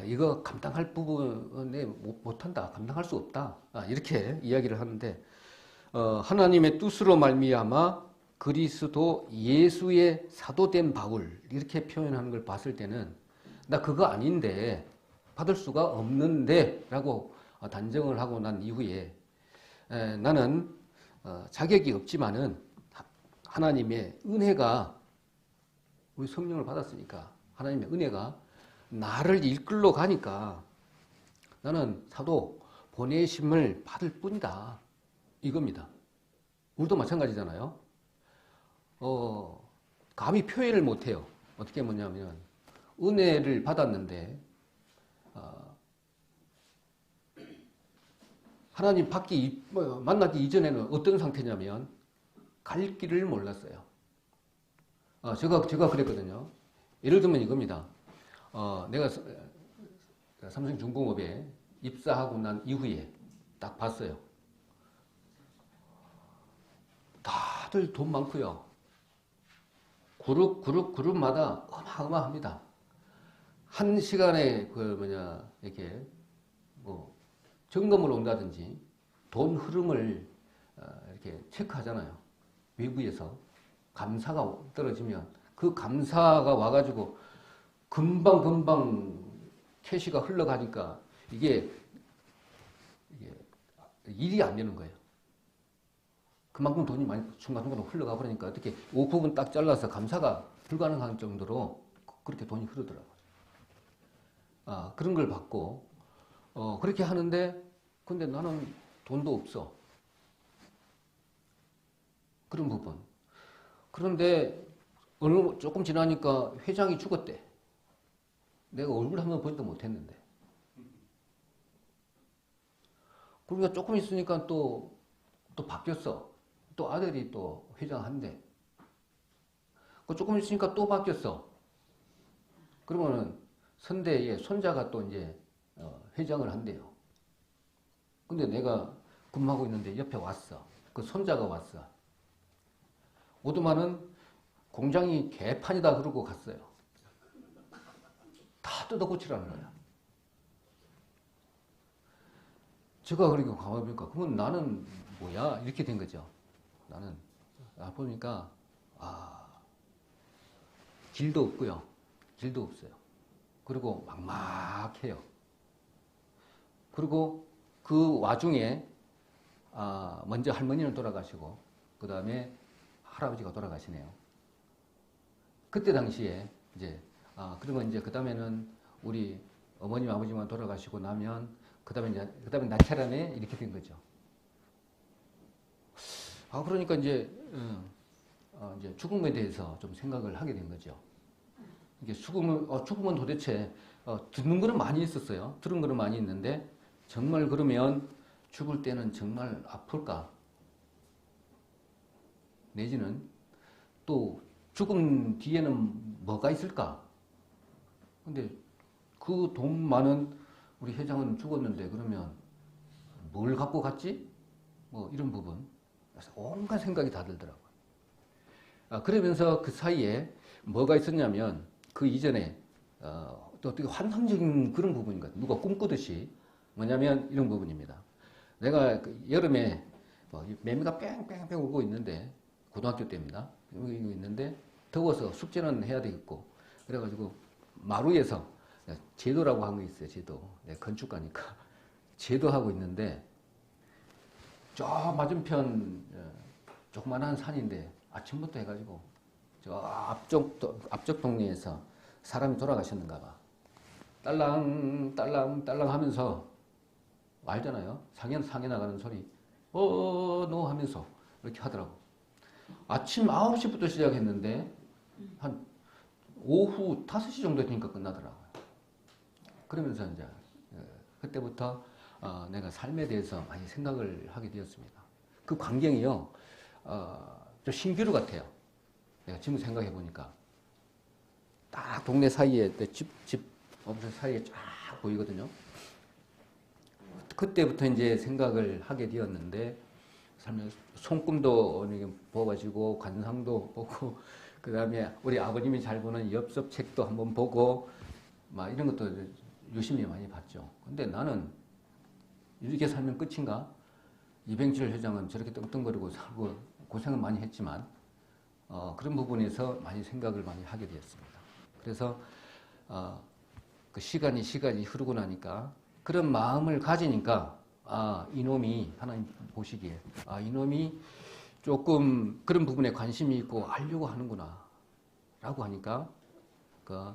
Speaker 1: 이거 감당할 부분에 못한다, 감당할 수 없다, 이렇게 이야기를 하는데, 하나님의 뜻으로 말미암아 그리스도 예수의 사도된 바울 이렇게 표현하는 걸 봤을 때는 나 그거 아닌데 받을 수가 없는데 라고 단정을 하고 난 이후에 나는 자격이 없지만은 하나님의 은혜가 우리 성령을 받았으니까 하나님의 은혜가 나를 이끌러 가니까 나는 사도 보내심을 받을 뿐이다 이겁니다. 우리도 마찬가지잖아요. 감히 표현을 못해요. 어떻게 뭐냐면 은혜를 받았는데 하나님 만나기 이전에는 어떤 상태냐면 갈 길을 몰랐어요. 제가 그랬거든요. 예를 들면 이겁니다. 내가 삼성중공업에 입사하고 난 이후에 딱 봤어요. 다들 돈 많고요. 그룹마다 어마어마합니다. 한 시간에 이렇게 점검을 온다든지 돈 흐름을 이렇게 체크하잖아요. 외부에서 감사가 떨어지면 그 감사가 와가지고 금방 캐시가 흘러가니까 이게 일이 안 되는 거예요. 그만큼 돈이 많이 순간순간으로 흘러가 버리니까 어떻게 5% 딱 잘라서 감사가 불가능한 정도로 그렇게 돈이 흐르더라고요. 그런 걸 받고 그렇게 하는데 근데 나는 돈도 없어. 그런 부분. 그런데 조금 지나니까 회장이 죽었대. 내가 얼굴 한번 보지도 못했는데. 그러니까 조금 있으니까 또 바뀌었어. 또 아들이 또 회장한대. 조금 있으니까 또 바뀌었어. 그러면은 선대에 손자가 또 이제 회장을 한대요. 근데 내가 근무하고 있는데 옆에 왔어. 그 손자가 왔어. 오더만은 공장이 개판이다 그러고 갔어요. 다 뜯어 고치라는 거야. 제가 그러니까 가만히 보니까 그러면 나는 뭐야? 이렇게 된 거죠. 나는 보니까 길도 없고요. 길도 없어요. 그리고 막막해요. 그리고 그 와중에 먼저 할머니는 돌아가시고 그 다음에 할아버지가 돌아가시네요. 그때 당시에 이제 그러면 이제 그 다음에는 우리 어머님 아버지만 돌아가시고 나면 그 다음에 나 차례네 이렇게 된 거죠. 그러니까 이제 죽음에 대해서 좀 생각을 하게 된 거죠. 이게 죽음은 도대체 듣는 거는 많이 있었어요. 들은 거는 많이 있는데 정말 그러면 죽을 때는 정말 아플까? 내지는 또 죽음 뒤에는 뭐가 있을까? 근데 그 돈 많은 우리 회장은 죽었는데 그러면 뭘 갖고 갔지? 뭐 이런 부분. 그래서 온갖 생각이 다 들더라고요. 그러면서 그 사이에 뭐가 있었냐면 그 이전에 또 어떻게 환상적인 그런 부분인 것 같아요. 누가 꿈꾸듯이. 뭐냐면 이런 부분입니다. 내가 여름에 매미가 뺑뺑뺑 울고 있는데 고등학교 때입니다. 울고 있는데 더워서 숙제는 해야 되겠고 그래가지고 마루에서 제도라고 한 거 있어요. 제도. 내가 건축가니까 제도하고 있는데 저 맞은편 조그만한 산인데 아침부터 해가지고 저 앞쪽 동네에서 사람이 돌아가셨는가 봐. 딸랑 하면서 알잖아요. 상에 나가는 소리. 너 하면서 이렇게 하더라고. 아침 9시부터 시작했는데 한 오후 5시 정도 되니까 끝나더라고요. 그러면서 이제 그때부터 내가 삶에 대해서 많이 생각을 하게 되었습니다. 그 광경이요. 좀 신기루 같아요. 내가 지금 생각해 보니까. 딱 동네 사이에 집 사이에 쫙 보이거든요. 그때부터 이제 생각을 하게 되었는데, 손금도 보가지고 관상도 보고, 그 다음에 우리 아버님이 잘 보는 엽서 책도 한번 보고, 막 이런 것도 유심히 많이 봤죠. 근데 나는 이렇게 살면 끝인가? 이병철 회장은 저렇게 떵떵거리고 살고 고생은 많이 했지만, 그런 부분에서 많이 생각을 많이 하게 되었습니다. 그래서 그 시간이 흐르고 나니까 그런 마음을 가지니까 이놈이 하나님 보시기에 이놈이 조금 그런 부분에 관심이 있고 알려고 하는구나 라고 하니까 그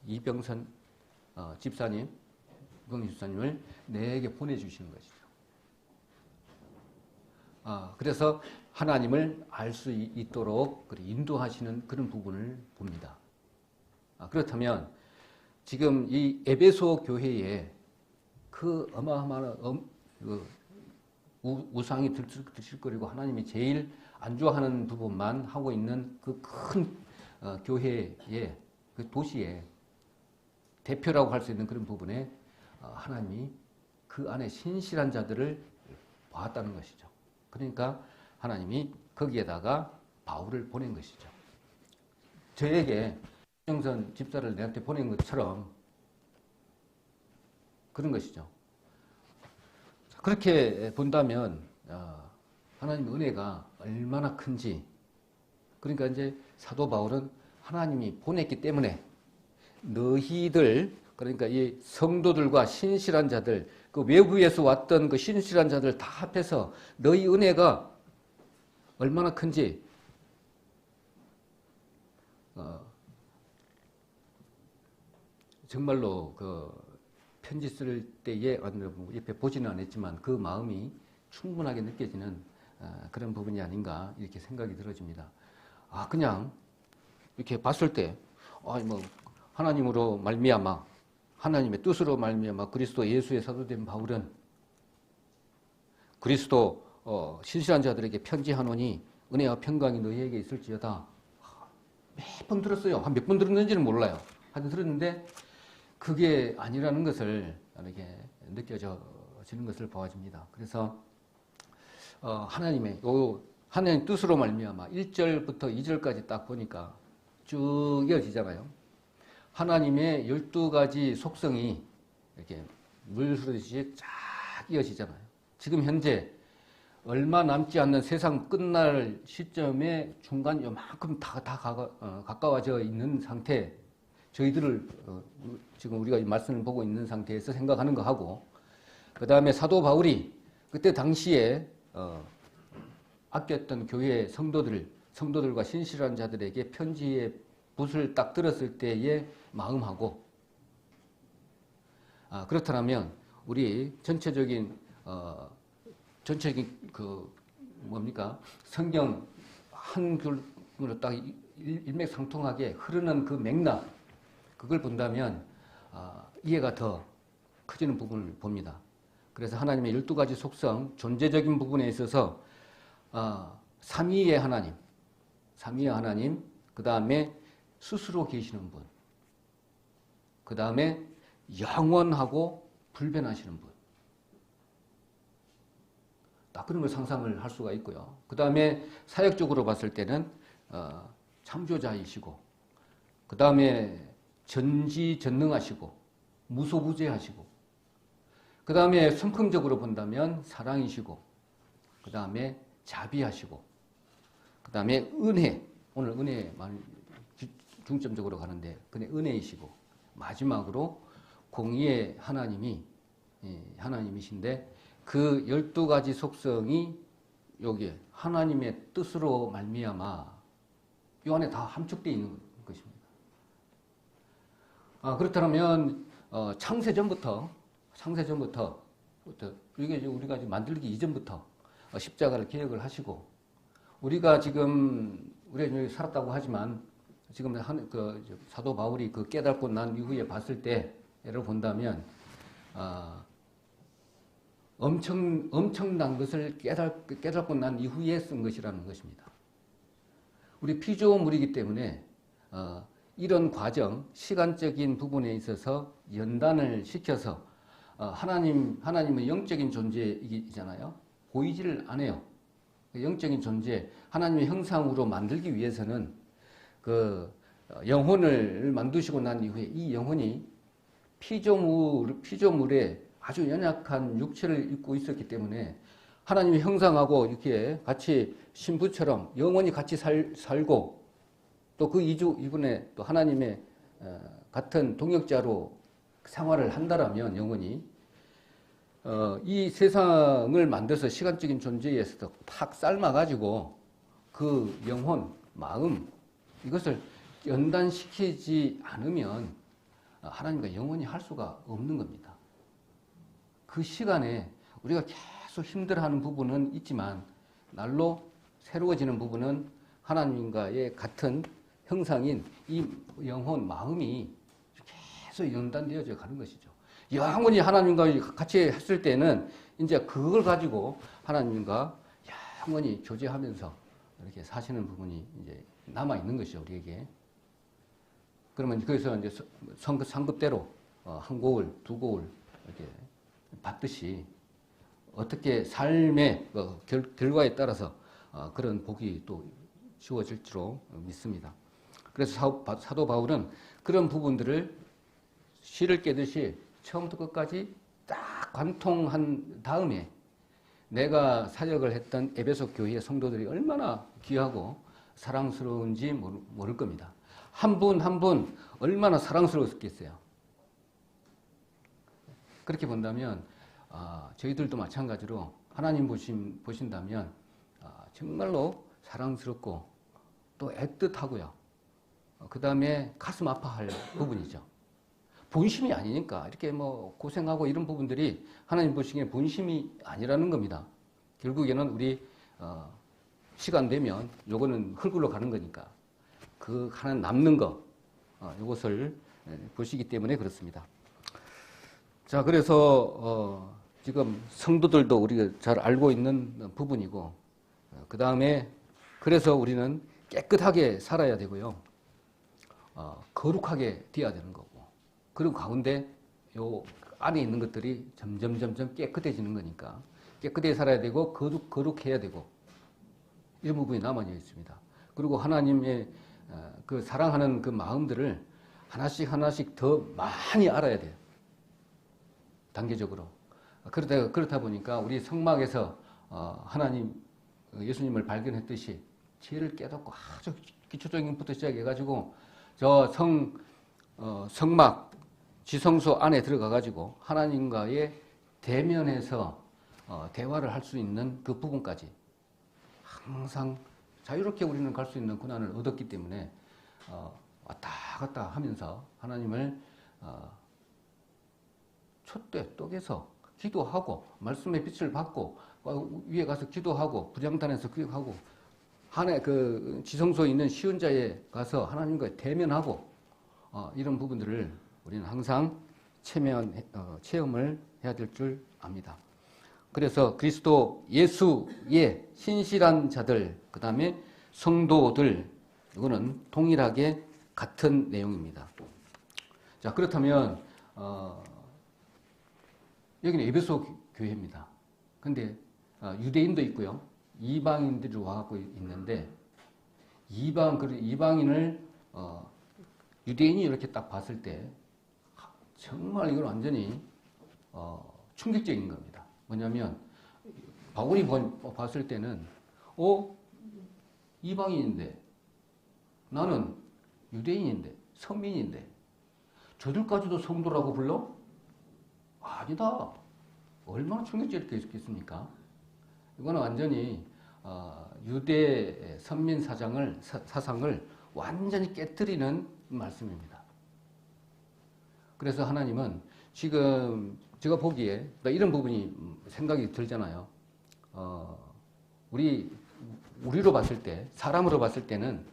Speaker 1: 이병선 집사님을 내게 보내주시는 것이죠. 그래서 하나님을 알 수 있도록 인도하시는 그런 부분을 봅니다. 그렇다면 지금 이 에베소 교회에 그 어마어마한 우상이 들썩거리고 하나님이 제일 안 좋아하는 부분만 하고 있는 그 큰 교회의 그 도시의 대표라고 할 수 있는 그런 부분에 하나님이 그 안에 신실한 자들을 보았다는 것이죠. 그러니까 하나님이 거기에다가 바울을 보낸 것이죠. 저에게 정선 집사를 내한테 보낸 것처럼 그런 것이죠. 그렇게 본다면 하나님의 은혜가 얼마나 큰지, 그러니까 이제 사도 바울은 하나님이 보냈기 때문에 너희들, 그러니까 이 성도들과 신실한 자들, 그 외부에서 왔던 그 신실한 자들 다 합해서 너희 은혜가 얼마나 큰지 정말로 그 편지 쓸 때에 옆에 보지는 않았지만 그 마음이 충분하게 느껴지는 그런 부분이 아닌가 이렇게 생각이 들어집니다. 그냥 이렇게 봤을 때 뭐 하나님으로 말미암아 하나님의 뜻으로 말미암아 그리스도 예수의 사도된 바울은 그리스도 신실한 자들에게 편지하노니 은혜와 평강이 너희에게 있을지어다. 몇 번 들었어요. 한 몇 번 들었는지는 몰라요. 하여튼 들었는데 그게 아니라는 것을 이렇게 느껴지는 것을 보아집니다. 그래서 하나님 뜻으로 말미암아 1절부터 2절까지 딱 보니까 쭉 이어지잖아요. 하나님의 12가지 속성이 이렇게 물 흐르듯이 쫙 이어지잖아요. 지금 현재 얼마 남지 않는 세상 끝날 시점에 중간 요만큼 다 가까워져 있는 상태, 저희들을 지금 우리가 이 말씀을 보고 있는 상태에서 생각하는 거 하고, 그 다음에 사도 바울이 그때 당시에 아꼈던 교회 성도들과 신실한 자들에게 편지의 붓을 딱 들었을 때의 마음하고, 그렇다면 우리 전체적인 성경 한 줄로 딱 일맥상통하게 흐르는 그 맥락, 그걸 본다면 이해가 더 커지는 부분을 봅니다. 그래서 하나님의 12가지 속성, 존재적인 부분에 있어서 삼위의 하나님, 그 다음에 스스로 계시는 분, 그 다음에 영원하고 불변하시는 분, 딱 그런 걸 상상을 할 수가 있고요. 그 다음에 사역적으로 봤을 때는 창조자이시고, 그 다음에 전지전능하시고 무소부재하시고, 그 다음에 성품적으로 본다면 사랑이시고, 그 다음에 자비하시고, 그 다음에 은혜, 오늘 은혜만 중점적으로 가는데 그냥 은혜이시고, 마지막으로 공의의 하나님이신데 그 12가지 속성이 여기에 하나님의 뜻으로 말미암아 이 안에 다 함축되어 있는 것입니다. 그렇다면 창세전부터 이게 우리가 만들기 이전부터 십자가를 계획을 하시고, 우리가 여기 살았다고 하지만 지금 사도 바울이 그 깨닫고 난 이후에 봤을 때를 본다면 엄청난 것을 깨닫고 난 이후에 쓴 것이라는 것입니다. 우리 피조물이기 때문에 이런 과정, 시간적인 부분에 있어서 연단을 시켜서 하나님은 영적인 존재이잖아요. 보이지를 않아요. 영적인 존재, 하나님의 형상으로 만들기 위해서는 그 영혼을 만드시고 난 이후에 이 영혼이 피조물에 아주 연약한 육체를 입고 있었기 때문에 하나님의 형상하고 이렇게 같이 신부처럼 영원히 같이 살고 또 그 이분의 또 하나님의 같은 동역자로 생활을 한다라면 영원히 이 세상을 만들어서 시간적인 존재에서 팍 삶아가지고 그 영혼, 마음 이것을 연단시키지 않으면 하나님과 영원히 할 수가 없는 겁니다. 그 시간에 우리가 계속 힘들어하는 부분은 있지만 날로 새로워지는 부분은 하나님과의 같은 형상인 이 영혼, 마음이 계속 연단되어져 가는 것이죠. 영원히 하나님과 같이 했을 때는 이제 그걸 가지고 하나님과 영원히 교제하면서 이렇게 사시는 부분이 이제 남아 있는 것이죠, 우리에게. 그러면 거기서 이제 상급대로 한 고을, 두 고을 이렇게 받듯이 어떻게 삶의 결과에 따라서 그런 복이 또 주어질 줄로 믿습니다. 그래서 사도 바울은 그런 부분들을 실을 깨듯이 처음부터 끝까지 딱 관통한 다음에 내가 사역을 했던 에베소 교회의 성도들이 얼마나 귀하고 사랑스러운지 모를 겁니다. 한 분 한 분 얼마나 사랑스러웠겠어요. 그렇게 본다면 저희들도 마찬가지로 하나님 보신다면 정말로 사랑스럽고 또 애틋하고요. 그 다음에 가슴 아파할 부분이죠. 본심이 아니니까 이렇게 뭐 고생하고 이런 부분들이 하나님 보시기에 본심이 아니라는 겁니다. 결국에는 우리 시간 되면 요거는 흙으로 가는 거니까 그 하나 남는 거 요것을 보시기 때문에 그렇습니다. 자, 그래서 지금 성도들도 우리가 잘 알고 있는 부분이고 그 다음에 그래서 우리는 깨끗하게 살아야 되고요. 거룩하게 되어야 되는 거고 그리고 가운데 요 안에 있는 것들이 점점 깨끗해지는 거니까 깨끗하게 살아야 되고 거룩해야 되고 이런 부분이 남아 있습니다. 그리고 하나님의 그 사랑하는 그 마음들을 하나씩 더 많이 알아야 돼요. 단계적으로. 그렇다 보니까 우리 성막에서 하나님 예수님을 발견했듯이 지혜를 깨닫고 아주 기초적인 것부터 시작해가지고 저 성막 지성소 안에 들어가가지고 하나님과의 대면에서 대화를 할 수 있는 그 부분까지 항상 자유롭게 우리는 갈 수 있는 권한을 얻었기 때문에 왔다 갔다 하면서 하나님을 촛대 떡에서 기도하고 말씀의 빛을 받고 위에 가서 기도하고 불향단에서 기도하고 하나의 그 지성소에 있는 시온자에 가서 하나님과 대면하고 이런 부분들을 우리는 항상 체험을 해야 될 줄 압니다. 그래서 그리스도 예수의 신실한 자들, 그 다음에 성도들, 이거는 동일하게 같은 내용입니다. 자, 그렇다면 여기는 에베소 교회입니다. 근데 유대인도 있고요. 이방인들이 와갖고 있는데 이방인을 유대인이 이렇게 딱 봤을 때 정말 이건 완전히 충격적인 겁니다. 뭐냐면 바울이 봤을 때는 이방인인데 나는 유대인인데 선민인데 저들까지도 성도라고 불러? 아니다. 얼마나 충격적이겠습니까? 이거는 완전히 유대 선민 사상을 완전히 깨뜨리는 말씀입니다. 그래서 하나님은 지금 제가 보기에 이런 부분이 생각이 들잖아요. 우리로 봤을 때, 사람으로 봤을 때는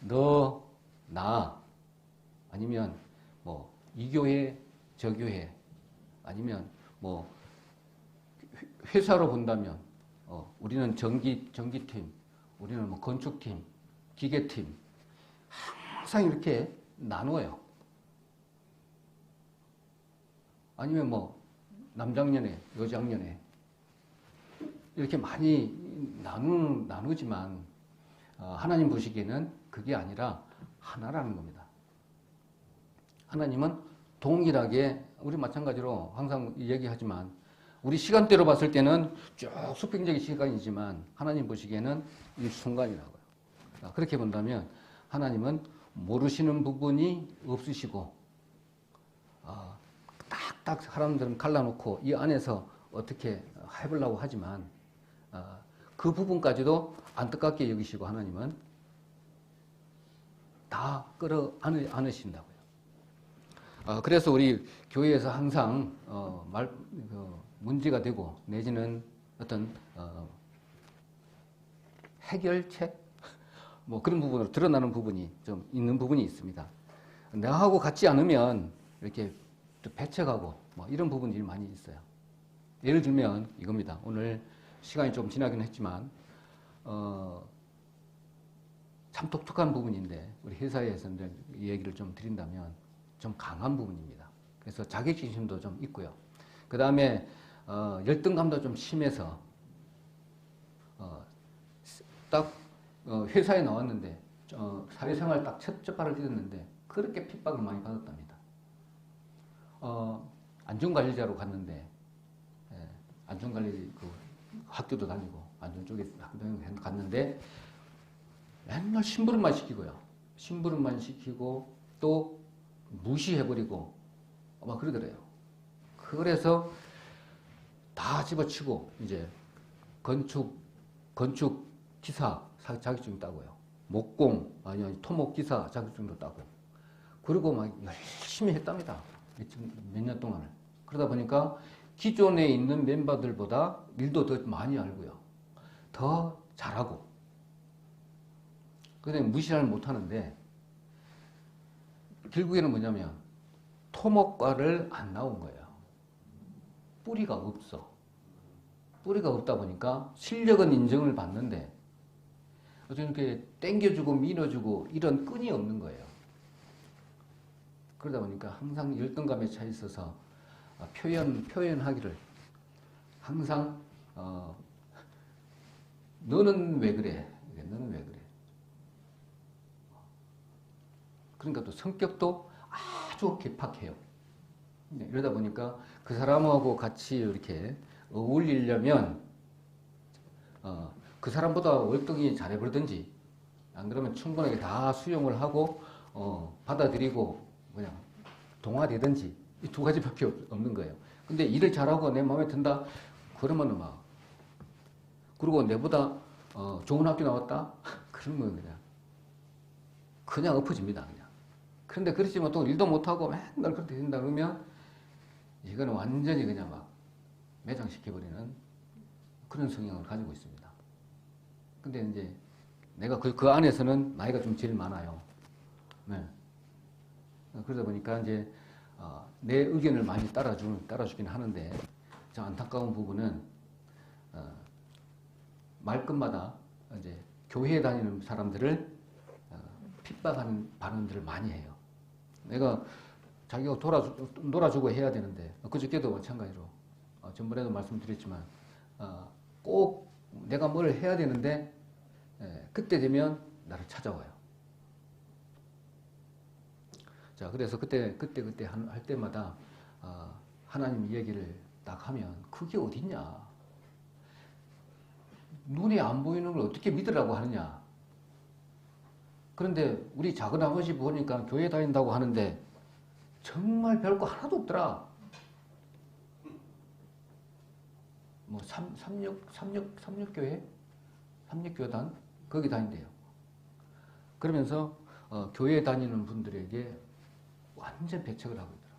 Speaker 1: 너, 나, 아니면 뭐 이 교회, 저 교회, 아니면 뭐 회사로 본다면 우리는 전기팀, 우리는 뭐 건축팀, 기계팀 항상 이렇게 나눠요. 아니면 뭐 남장년에 여장년에 이렇게 많이 나누지만 하나님 보시기에는 그게 아니라 하나라는 겁니다. 하나님은 동일하게 우리 마찬가지로 항상 얘기하지만 우리 시간대로 봤을 때는 쭉 수평적인 시간이지만 하나님 보시기에는 일순간이라고요. 그렇게 본다면 하나님은 모르시는 부분이 없으시고 딱딱 사람들은 갈라놓고 이 안에서 어떻게 해보려고 하지만 그 부분까지도 안타깝게 여기시고 하나님은 다 끌어 안으신다고요. 그래서 우리 교회에서 항상 문제가 되고 내지는 어떤 해결책 뭐 그런 부분으로 드러나는 부분이 좀 있는 부분이 있습니다. 나하고 같지 않으면 이렇게 배척하고 뭐 이런 부분들이 많이 있어요. 예를 들면 이겁니다. 오늘 시간이 좀 지나긴 했지만 참 독특한 부분인데 우리 회사에서 이제 이 얘기를 좀 드린다면 좀 강한 부분입니다. 그래서 자격지심도 좀 있고요. 그 다음에 열등감도 좀 심해서 딱 회사에 나왔는데 사회생활 딱 첫 발을 디뎠는데 그렇게 핍박을 많이 받았답니다. 안전관리자로 갔는데 안전관리 그 학교도 다니고 안전 쪽에 학교 갔는데 맨날 심부름만 시키고요. 심부름만 시키고 또 무시해버리고 막 그러더래요. 그래서 다 집어치고 이제 건축 기사 자격증 따고요. 목공 아니 토목 기사 자격증도 따고 그리고 막 열심히 했답니다. 몇 년 동안을. 그러다 보니까 기존에 있는 멤버들보다 일도 더 많이 알고요. 더 잘하고. 그런데 무시를 못하는데 결국에는 뭐냐면 토목과를 안 나온 거예요. 뿌리가 없어. 뿌리가 없다 보니까 실력은 인정을 받는데 이렇게 땡겨주고 밀어주고 이런 끈이 없는 거예요. 그러다 보니까 항상 열등감에 차 있어서 표현하기를 항상 너는 왜 그래? 너는 왜 그래? 그러니까 또 성격도 아주 개팍해요. 이러다 보니까 그 사람하고 같이 이렇게 어울리려면 그 사람보다 월등히 잘해버리든지 안 그러면 충분하게 다 수용을 하고 받아들이고 그냥 동화되든지 이 두 가지밖에 없는 거예요. 근데 일을 잘하고 내 마음에 든다 그러면은 막 그리고 내보다 좋은 학교 나왔다 그러면 그냥 엎어집니다. 그냥. 그런데 그렇지 못하고 일도 못하고 맨날 그렇게 된다 그러면 이거는 완전히 그냥 막 매장시켜버리는 그런 성향을 가지고 있습니다. 근데 이제 내가 그 안에서는 나이가 좀 제일 많아요. 네. 그러다 보니까 이제 내 의견을 많이 따라주긴 하는데 좀 안타까운 부분은 말끝마다 이제 교회에 다니는 사람들을 핍박하는 발언들을 많이 해요. 내가 자기가 놀아주고 해야 되는데 그저께도 마찬가지로 전번에도 말씀드렸지만 꼭 내가 뭘 해야 되는데 그때 되면 나를 찾아와요. 자, 그래서 그때 할 때마다 하나님 얘기를 딱 하면 그게 어딨냐? 눈에 안 보이는 걸 어떻게 믿으라고 하느냐? 그런데 우리 작은 아버지 보니까 교회 다닌다고 하는데 정말 별거 하나도 없더라. 뭐 삼육교회? 삼육교단? 거기 다닌대요. 그러면서 교회 다니는 분들에게 완전 배척을 하고 있더라.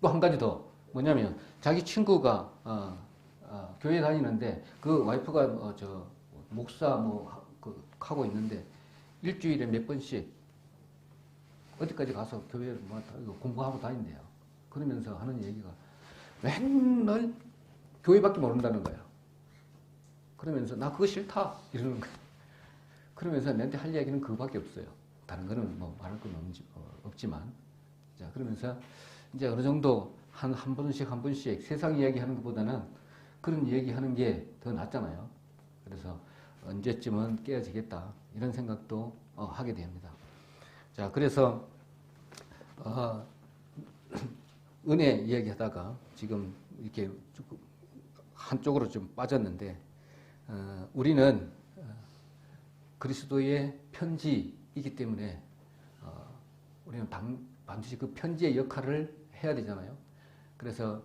Speaker 1: 또 한 가지 더 뭐냐면 자기 친구가 교회 다니는데 그 와이프가 목사 하고 있는데 일주일에 몇 번씩 어디까지 가서 교회를 공부하고 다닌대요. 그러면서 하는 얘기가 맨날 교회밖에 모른다는 거야. 그러면서 나 그거 싫다 이러는 거야. 그러면서 내한테 할 이야기는 그거밖에 없어요. 다른 거는 뭐 말할 건 없지만. 자, 그러면서 이제 어느 정도 한 번씩 세상 이야기 하는 것보다는 그런 얘기 하는 게 더 낫잖아요. 그래서 언제쯤은 깨어지겠다. 이런 생각도 하게 됩니다. 자, 그래서, 은혜 이야기 하다가 지금 이렇게 한쪽으로 좀 빠졌는데, 우리는 그리스도의 편지이기 때문에, 우리는 반드시 그 편지의 역할을 해야 되잖아요. 그래서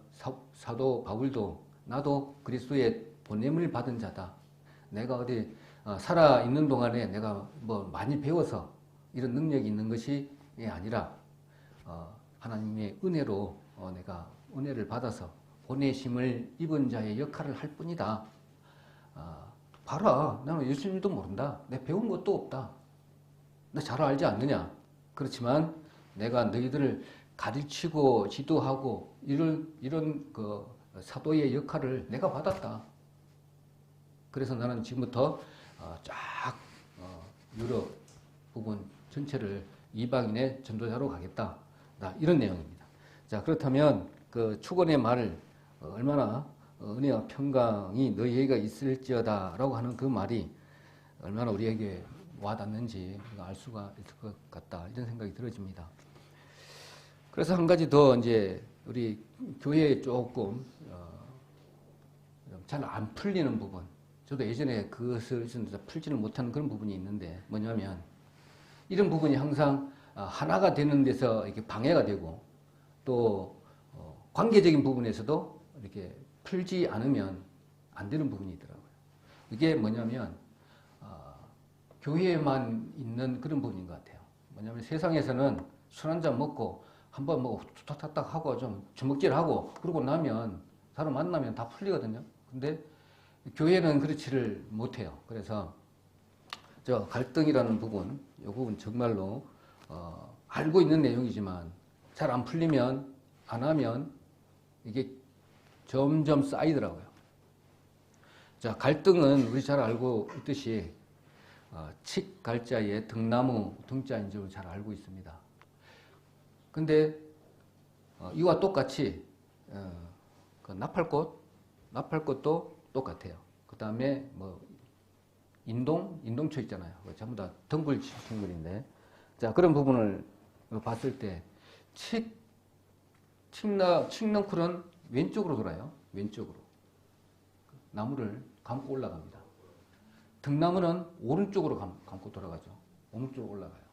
Speaker 1: 사도 바울도 나도 그리스도의 보냄을 받은 자다. 내가 어디 살아있는 동안에 내가 뭐 많이 배워서 이런 능력이 있는 것이 아니라 하나님의 은혜로 내가 은혜를 받아서 보내심을 입은 자의 역할을 할 뿐이다. 봐라, 나는 예수님도 모른다. 내가 배운 것도 없다. 나 잘 알지 않느냐. 그렇지만 내가 너희들을 가르치고 지도하고 이런 그 사도의 역할을 내가 받았다. 그래서 나는 지금부터 쫙 유럽 부분 전체를 이방인의 전도자로 가겠다. 이런 내용입니다. 자, 그렇다면 그 축원의 말을 얼마나 은혜와 평강이 너희에게 있을지어다라고 하는 그 말이 얼마나 우리에게 와닿는지 알 수가 있을 것 같다. 이런 생각이 들어집니다. 그래서 한 가지 더 이제 우리 교회에 조금 잘 안 풀리는 부분. 저도 예전에 그것을 풀지는 못하는 그런 부분이 있는데 뭐냐면 이런 부분이 항상 하나가 되는 데서 이렇게 방해가 되고 또 관계적인 부분에서도 이렇게 풀지 않으면 안 되는 부분이 있더라고요. 이게 뭐냐면 교회에만 있는 그런 부분인 것 같아요. 뭐냐면 세상에서는 술 한잔 먹고 한번 뭐 탁탁탁 하고 좀 주먹질하고 그러고 나면 사람 만나면 다 풀리거든요. 근데 교회는 그렇지를 못해요. 그래서 저 갈등이라는 부분, 이 부분 정말로 알고 있는 내용이지만 잘 안 풀리면 안 하면 이게 점점 쌓이더라고요. 자, 갈등은 우리 잘 알고 있듯이 칡갈자에 등나무 등자인 줄 잘 알고 있습니다. 근데 이와 똑같이 그 나팔꽃도 똑같아요. 그 다음에 뭐 인동초 있잖아요. 전부 다 덩굴 식물인데, 자, 그런 부분을 봤을 때 칡넝쿨은 왼쪽으로 돌아요. 왼쪽으로 나무를 감고 올라갑니다. 등나무는 오른쪽으로 감고 돌아가죠. 오른쪽으로 올라가요.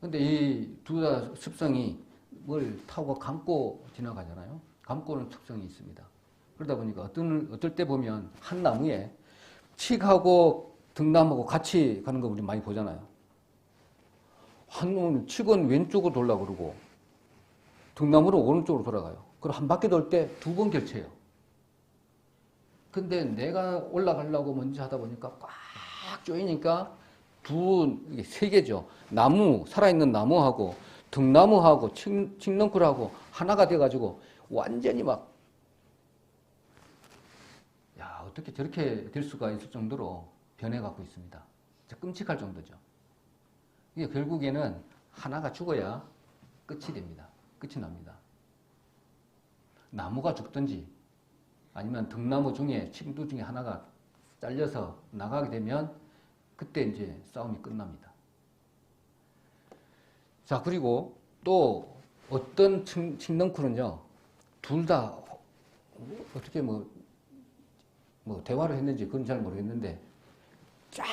Speaker 1: 근데 이 두 다 습성이 뭘 타고 감고 지나가잖아요. 감고는 특성이 있습니다. 그러다 보니까 어떨 때 보면 한 나무에 칡하고 등나무하고 같이 가는 거 우리 많이 보잖아요. 칡은 왼쪽으로 돌라고 그러고 등나무는 오른쪽으로 돌아가요. 그럼 한 바퀴 돌 때 두 번 결쳐요. 근데 내가 올라가려고 먼저 하다 보니까 꽉 조이니까 세 개죠. 나무, 살아있는 나무하고 등나무하고 칡넝쿨하고 하나가 돼가지고 완전히 막, 야, 어떻게 저렇게 될 수가 있을 정도로 변해가고 있습니다. 진짜 끔찍할 정도죠. 이게 결국에는 하나가 죽어야 끝이 됩니다. 끝이 납니다. 나무가 죽든지 아니면 등나무 중에 칡두 중에 하나가 잘려서 나가게 되면 그때 이제 싸움이 끝납니다. 자, 그리고 또 어떤 칡넝쿨은요, 둘 다 어떻게 뭐 대화를 했는지 그건 잘 모르겠는데 쫙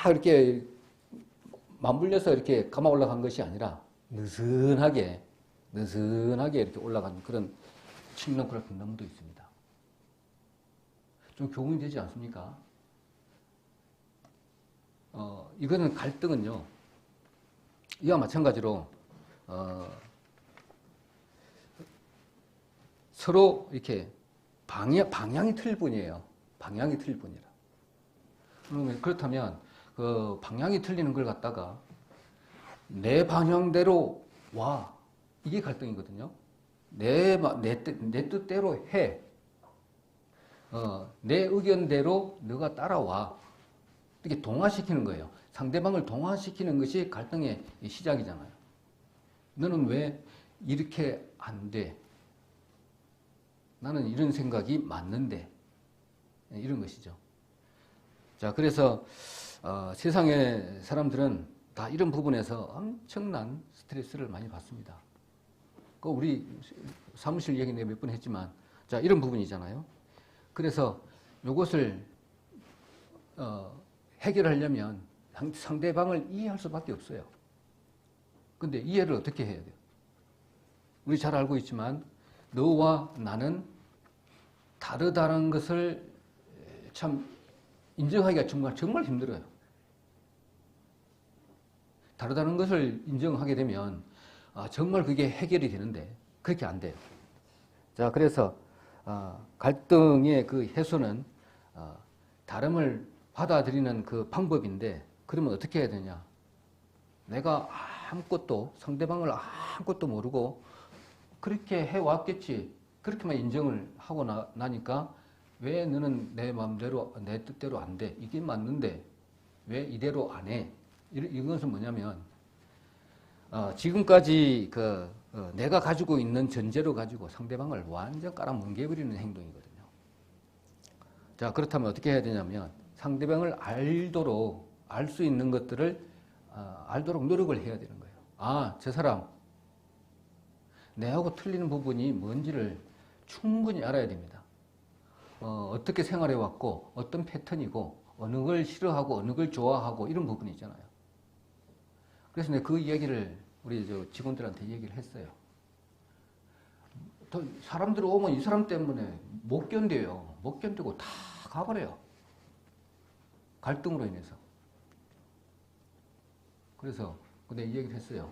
Speaker 1: 이렇게 맞물려서 이렇게 감아 올라간 것이 아니라 느슨하게 이렇게 올라간 그런 칡넝쿨 같은 나무도 있습니다. 좀 교훈이 되지 않습니까? 이거는 갈등은요, 이와 마찬가지로 서로 이렇게 방향이 틀릴 뿐이에요. 방향이 틀릴 뿐이라. 그렇다면 그 방향이 틀리는 걸 갖다가 내 방향대로 와, 이게 갈등이거든요. 내 뜻대로 해. 내 의견대로 너가 따라와. 이렇게 동화시키는 거예요. 상대방을 동화시키는 것이 갈등의 시작이잖아요. 너는 왜 이렇게 안 돼? 나는 이런 생각이 맞는데. 이런 것이죠. 자, 그래서 세상의 사람들은 다 이런 부분에서 엄청난 스트레스를 많이 받습니다. 그 우리 사무실 얘기 내가 몇 번 했지만, 자, 이런 부분이잖아요. 그래서 이것을 해결하려면 상대방을 이해할 수밖에 없어요. 근데 이해를 어떻게 해야 돼요? 우리 잘 알고 있지만 너와 나는 다르다는 것을 참 인정하기가 정말 힘들어요. 다르다는 것을 인정하게 되면 정말 그게 해결이 되는데 그렇게 안 돼요. 자, 그래서 갈등의 그 해소는 다름을 받아들이는 그 방법인데, 그러면 어떻게 해야 되냐? 내가 아무것도, 상대방을 아무것도 모르고 그렇게 해왔겠지. 그렇게만 인정을 하고 나니까 왜 너는 내 마음대로, 내 뜻대로 안 돼? 이게 맞는데 왜 이대로 안 해? 이것은 뭐냐면 지금까지 내가 가지고 있는 전제로 가지고 상대방을 완전 깔아뭉개버리는 행동이거든요. 자, 그렇다면 어떻게 해야 되냐면 상대방을 알 수 있는 것들을 알도록 노력을 해야 되는 거예요. 아, 저 사람 내하고 틀리는 부분이 뭔지를 충분히 알아야 됩니다. 어떻게 생활해왔고 어떤 패턴이고 어느 걸 싫어하고 어느 걸 좋아하고 이런 부분이 있잖아요. 그래서 내가 그 이야기를 우리 직원들한테 얘기를 했어요. 사람들 오면 이 사람 때문에 못 견뎌요. 못 견디고 다 가버려요. 갈등으로 인해서. 그래서 내가 이 얘기를 했어요.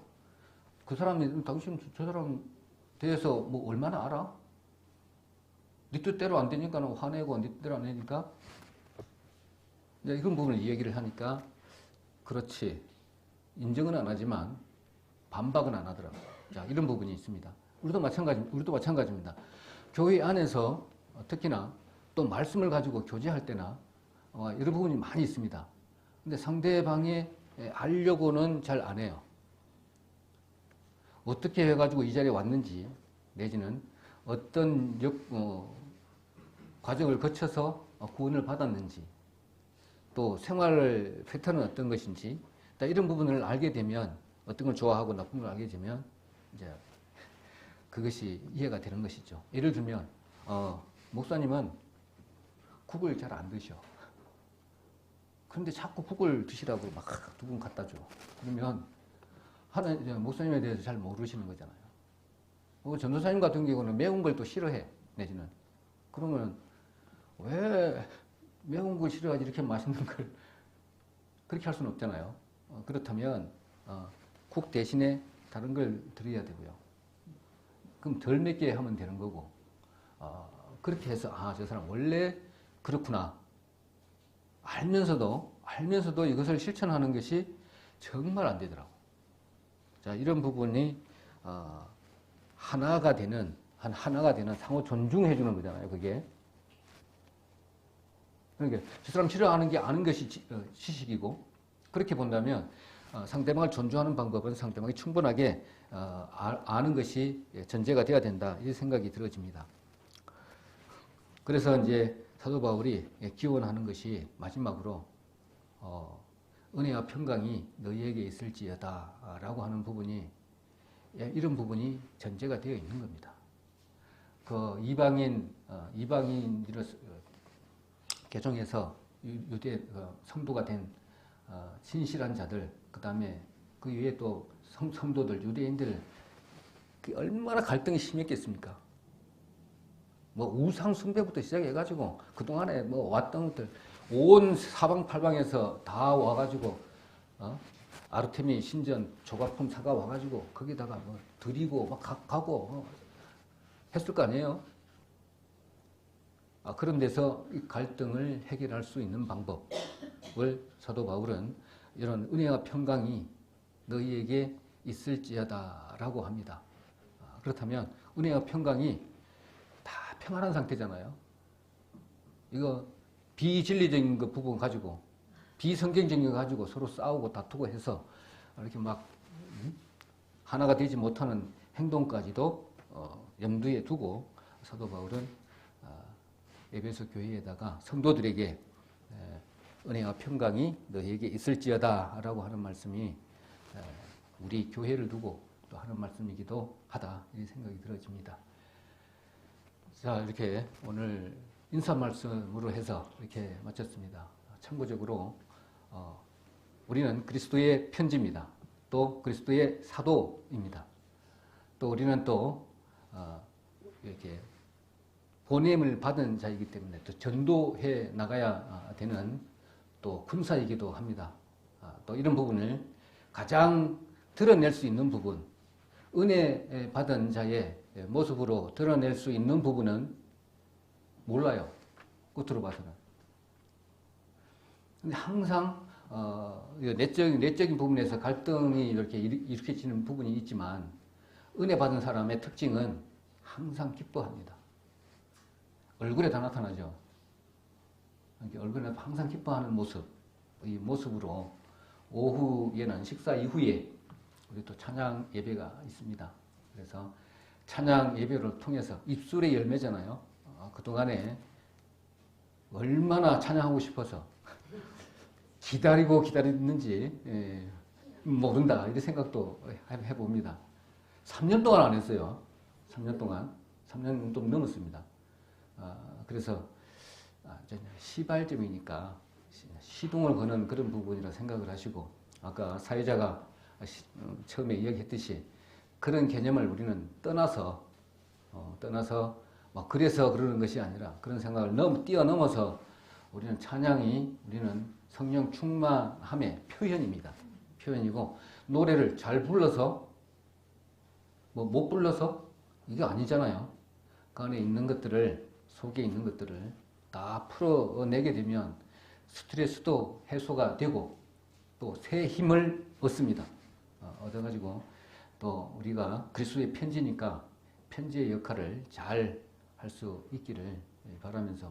Speaker 1: 그 사람이, 당신 저 사람 대해서 뭐 얼마나 알아? 네 뜻대로 안 되니까 화내고 네 뜻대로 안 되니까 이런 부분을 얘기를 하니까 그렇지. 인정은 안 하지만 반박은 안 하더라고. 자, 이런 부분이 있습니다. 우리도 마찬가지입니다. 교회 안에서 특히나 또 말씀을 가지고 교제할 때나 이런 부분이 많이 있습니다. 근데 상대방이 알려고는 잘 안 해요. 어떻게 해가지고 이 자리에 왔는지, 내지는 어떤 과정을 거쳐서 구원을 받았는지, 또 생활 패턴은 어떤 것인지, 이런 부분을 알게 되면, 어떤 걸 좋아하고 나쁜 걸 알게 되면 이제 그것이 이해가 되는 것이죠. 예를 들면 목사님은 국을 잘 안 드셔. 그런데 자꾸 국을 드시라고 막 두 분 갖다 줘. 그러면 목사님에 대해서 잘 모르시는 거잖아요. 전도사님 같은 경우는 매운 걸 또 싫어해, 내지는. 그러면 왜 매운 걸 싫어하지? 이렇게 맛있는 걸 그렇게 할 수는 없잖아요. 그렇다면 국 대신에 다른 걸 드려야 되고요. 그럼 덜 맵게 하면 되는 거고, 그렇게 해서 저 사람 원래 그렇구나 알면서도 이것을 실천하는 것이 정말 안 되더라고. 자, 이런 부분이 하나가 되는 상호 존중해 주는 거잖아요. 그게. 그러니까 저 사람 싫어하는 게 아는 것이 지식이고, 그렇게 본다면 상대방을 존중하는 방법은 상대방이 충분하게 아는 것이 전제가 되어야 된다, 이 생각이 들어집니다. 그래서 이제 사도 바울이 기원하는 것이 마지막으로 은혜와 평강이 너희에게 있을지어다 라고 하는 부분이, 이런 부분이 전제가 되어 있는 겁니다. 그 이방인으로 개종해서 유대 성도가 된 신실한 자들, 그 다음에 그 위에 또 성도들, 유대인들, 얼마나 갈등이 심했겠습니까? 뭐 우상 숭배부터 시작해가지고 그동안에 뭐 왔던 것들 온 사방팔방에서 다 와가지고 아르테미 신전 조각품 사가 와가지고 거기다가 뭐 드리고 막 가고 했을 거 아니에요? 그런 데서 이 갈등을 해결할 수 있는 방법을 사도 바울은 이런 은혜와 평강이 너희에게 있을지어다 라고 합니다. 그렇다면 은혜와 평강이 다 평안한 상태잖아요. 이거 비진리적인 그 부분 가지고 비성경적인 거 가지고 서로 싸우고 다투고 해서 이렇게 막 하나가 되지 못하는 행동까지도 염두에 두고 사도 바울은 에베소 교회에다가 성도들에게 은혜와 평강이 너희에게 있을지어다 라고 하는 말씀이 우리 교회를 두고 또 하는 말씀이기도 하다, 이 생각이 들어집니다. 자, 이렇게 오늘 인사 말씀으로 해서 이렇게 마쳤습니다. 참고적으로 우리는 그리스도의 편지입니다. 또 그리스도의 사도입니다. 또 우리는 또 이렇게 보냄을 받은 자이기 때문에 또 전도해 나가야 되는 또 군사이기도 합니다. 또 이런 부분을 가장 드러낼 수 있는 부분, 은혜 받은 자의 모습으로 드러낼 수 있는 부분은 몰라요. 겉으로 봐서는. 근데 항상 내적인 부분에서 갈등이 이렇게 일으켜지는 부분이 있지만 은혜 받은 사람의 특징은 항상 기뻐합니다. 얼굴에 다 나타나죠. 얼굴에 항상 기뻐하는 모습, 이 모습으로 오후에는 식사 이후에 우리 또 찬양 예배가 있습니다. 그래서 찬양 예배를 통해서 입술의 열매잖아요. 그동안에 얼마나 찬양하고 싶어서 기다리는지 모른다, 이런 생각도 해봅니다. 3년 동안 안 했어요. 3년 동안. 3년 좀 넘었습니다. 그래서 시발점이니까 시동을 거는 그런 부분이라 생각을 하시고, 아까 사회자가 처음에 이야기했듯이 그런 개념을 우리는 떠나서 그래서 그러는 것이 아니라 그런 생각을 뛰어넘어서 우리는 찬양이 우리는 성령 충만함의 표현입니다. 표현이고, 노래를 잘 불러서 못 불러서 이게 아니잖아요. 그 안에 있는 것들을, 속에 있는 것들을 다 풀어내게 되면 스트레스도 해소가 되고 또 새 힘을 얻습니다. 얻어가지고 또 우리가 그리스도의 편지니까 편지의 역할을 잘 할 수 있기를 바라면서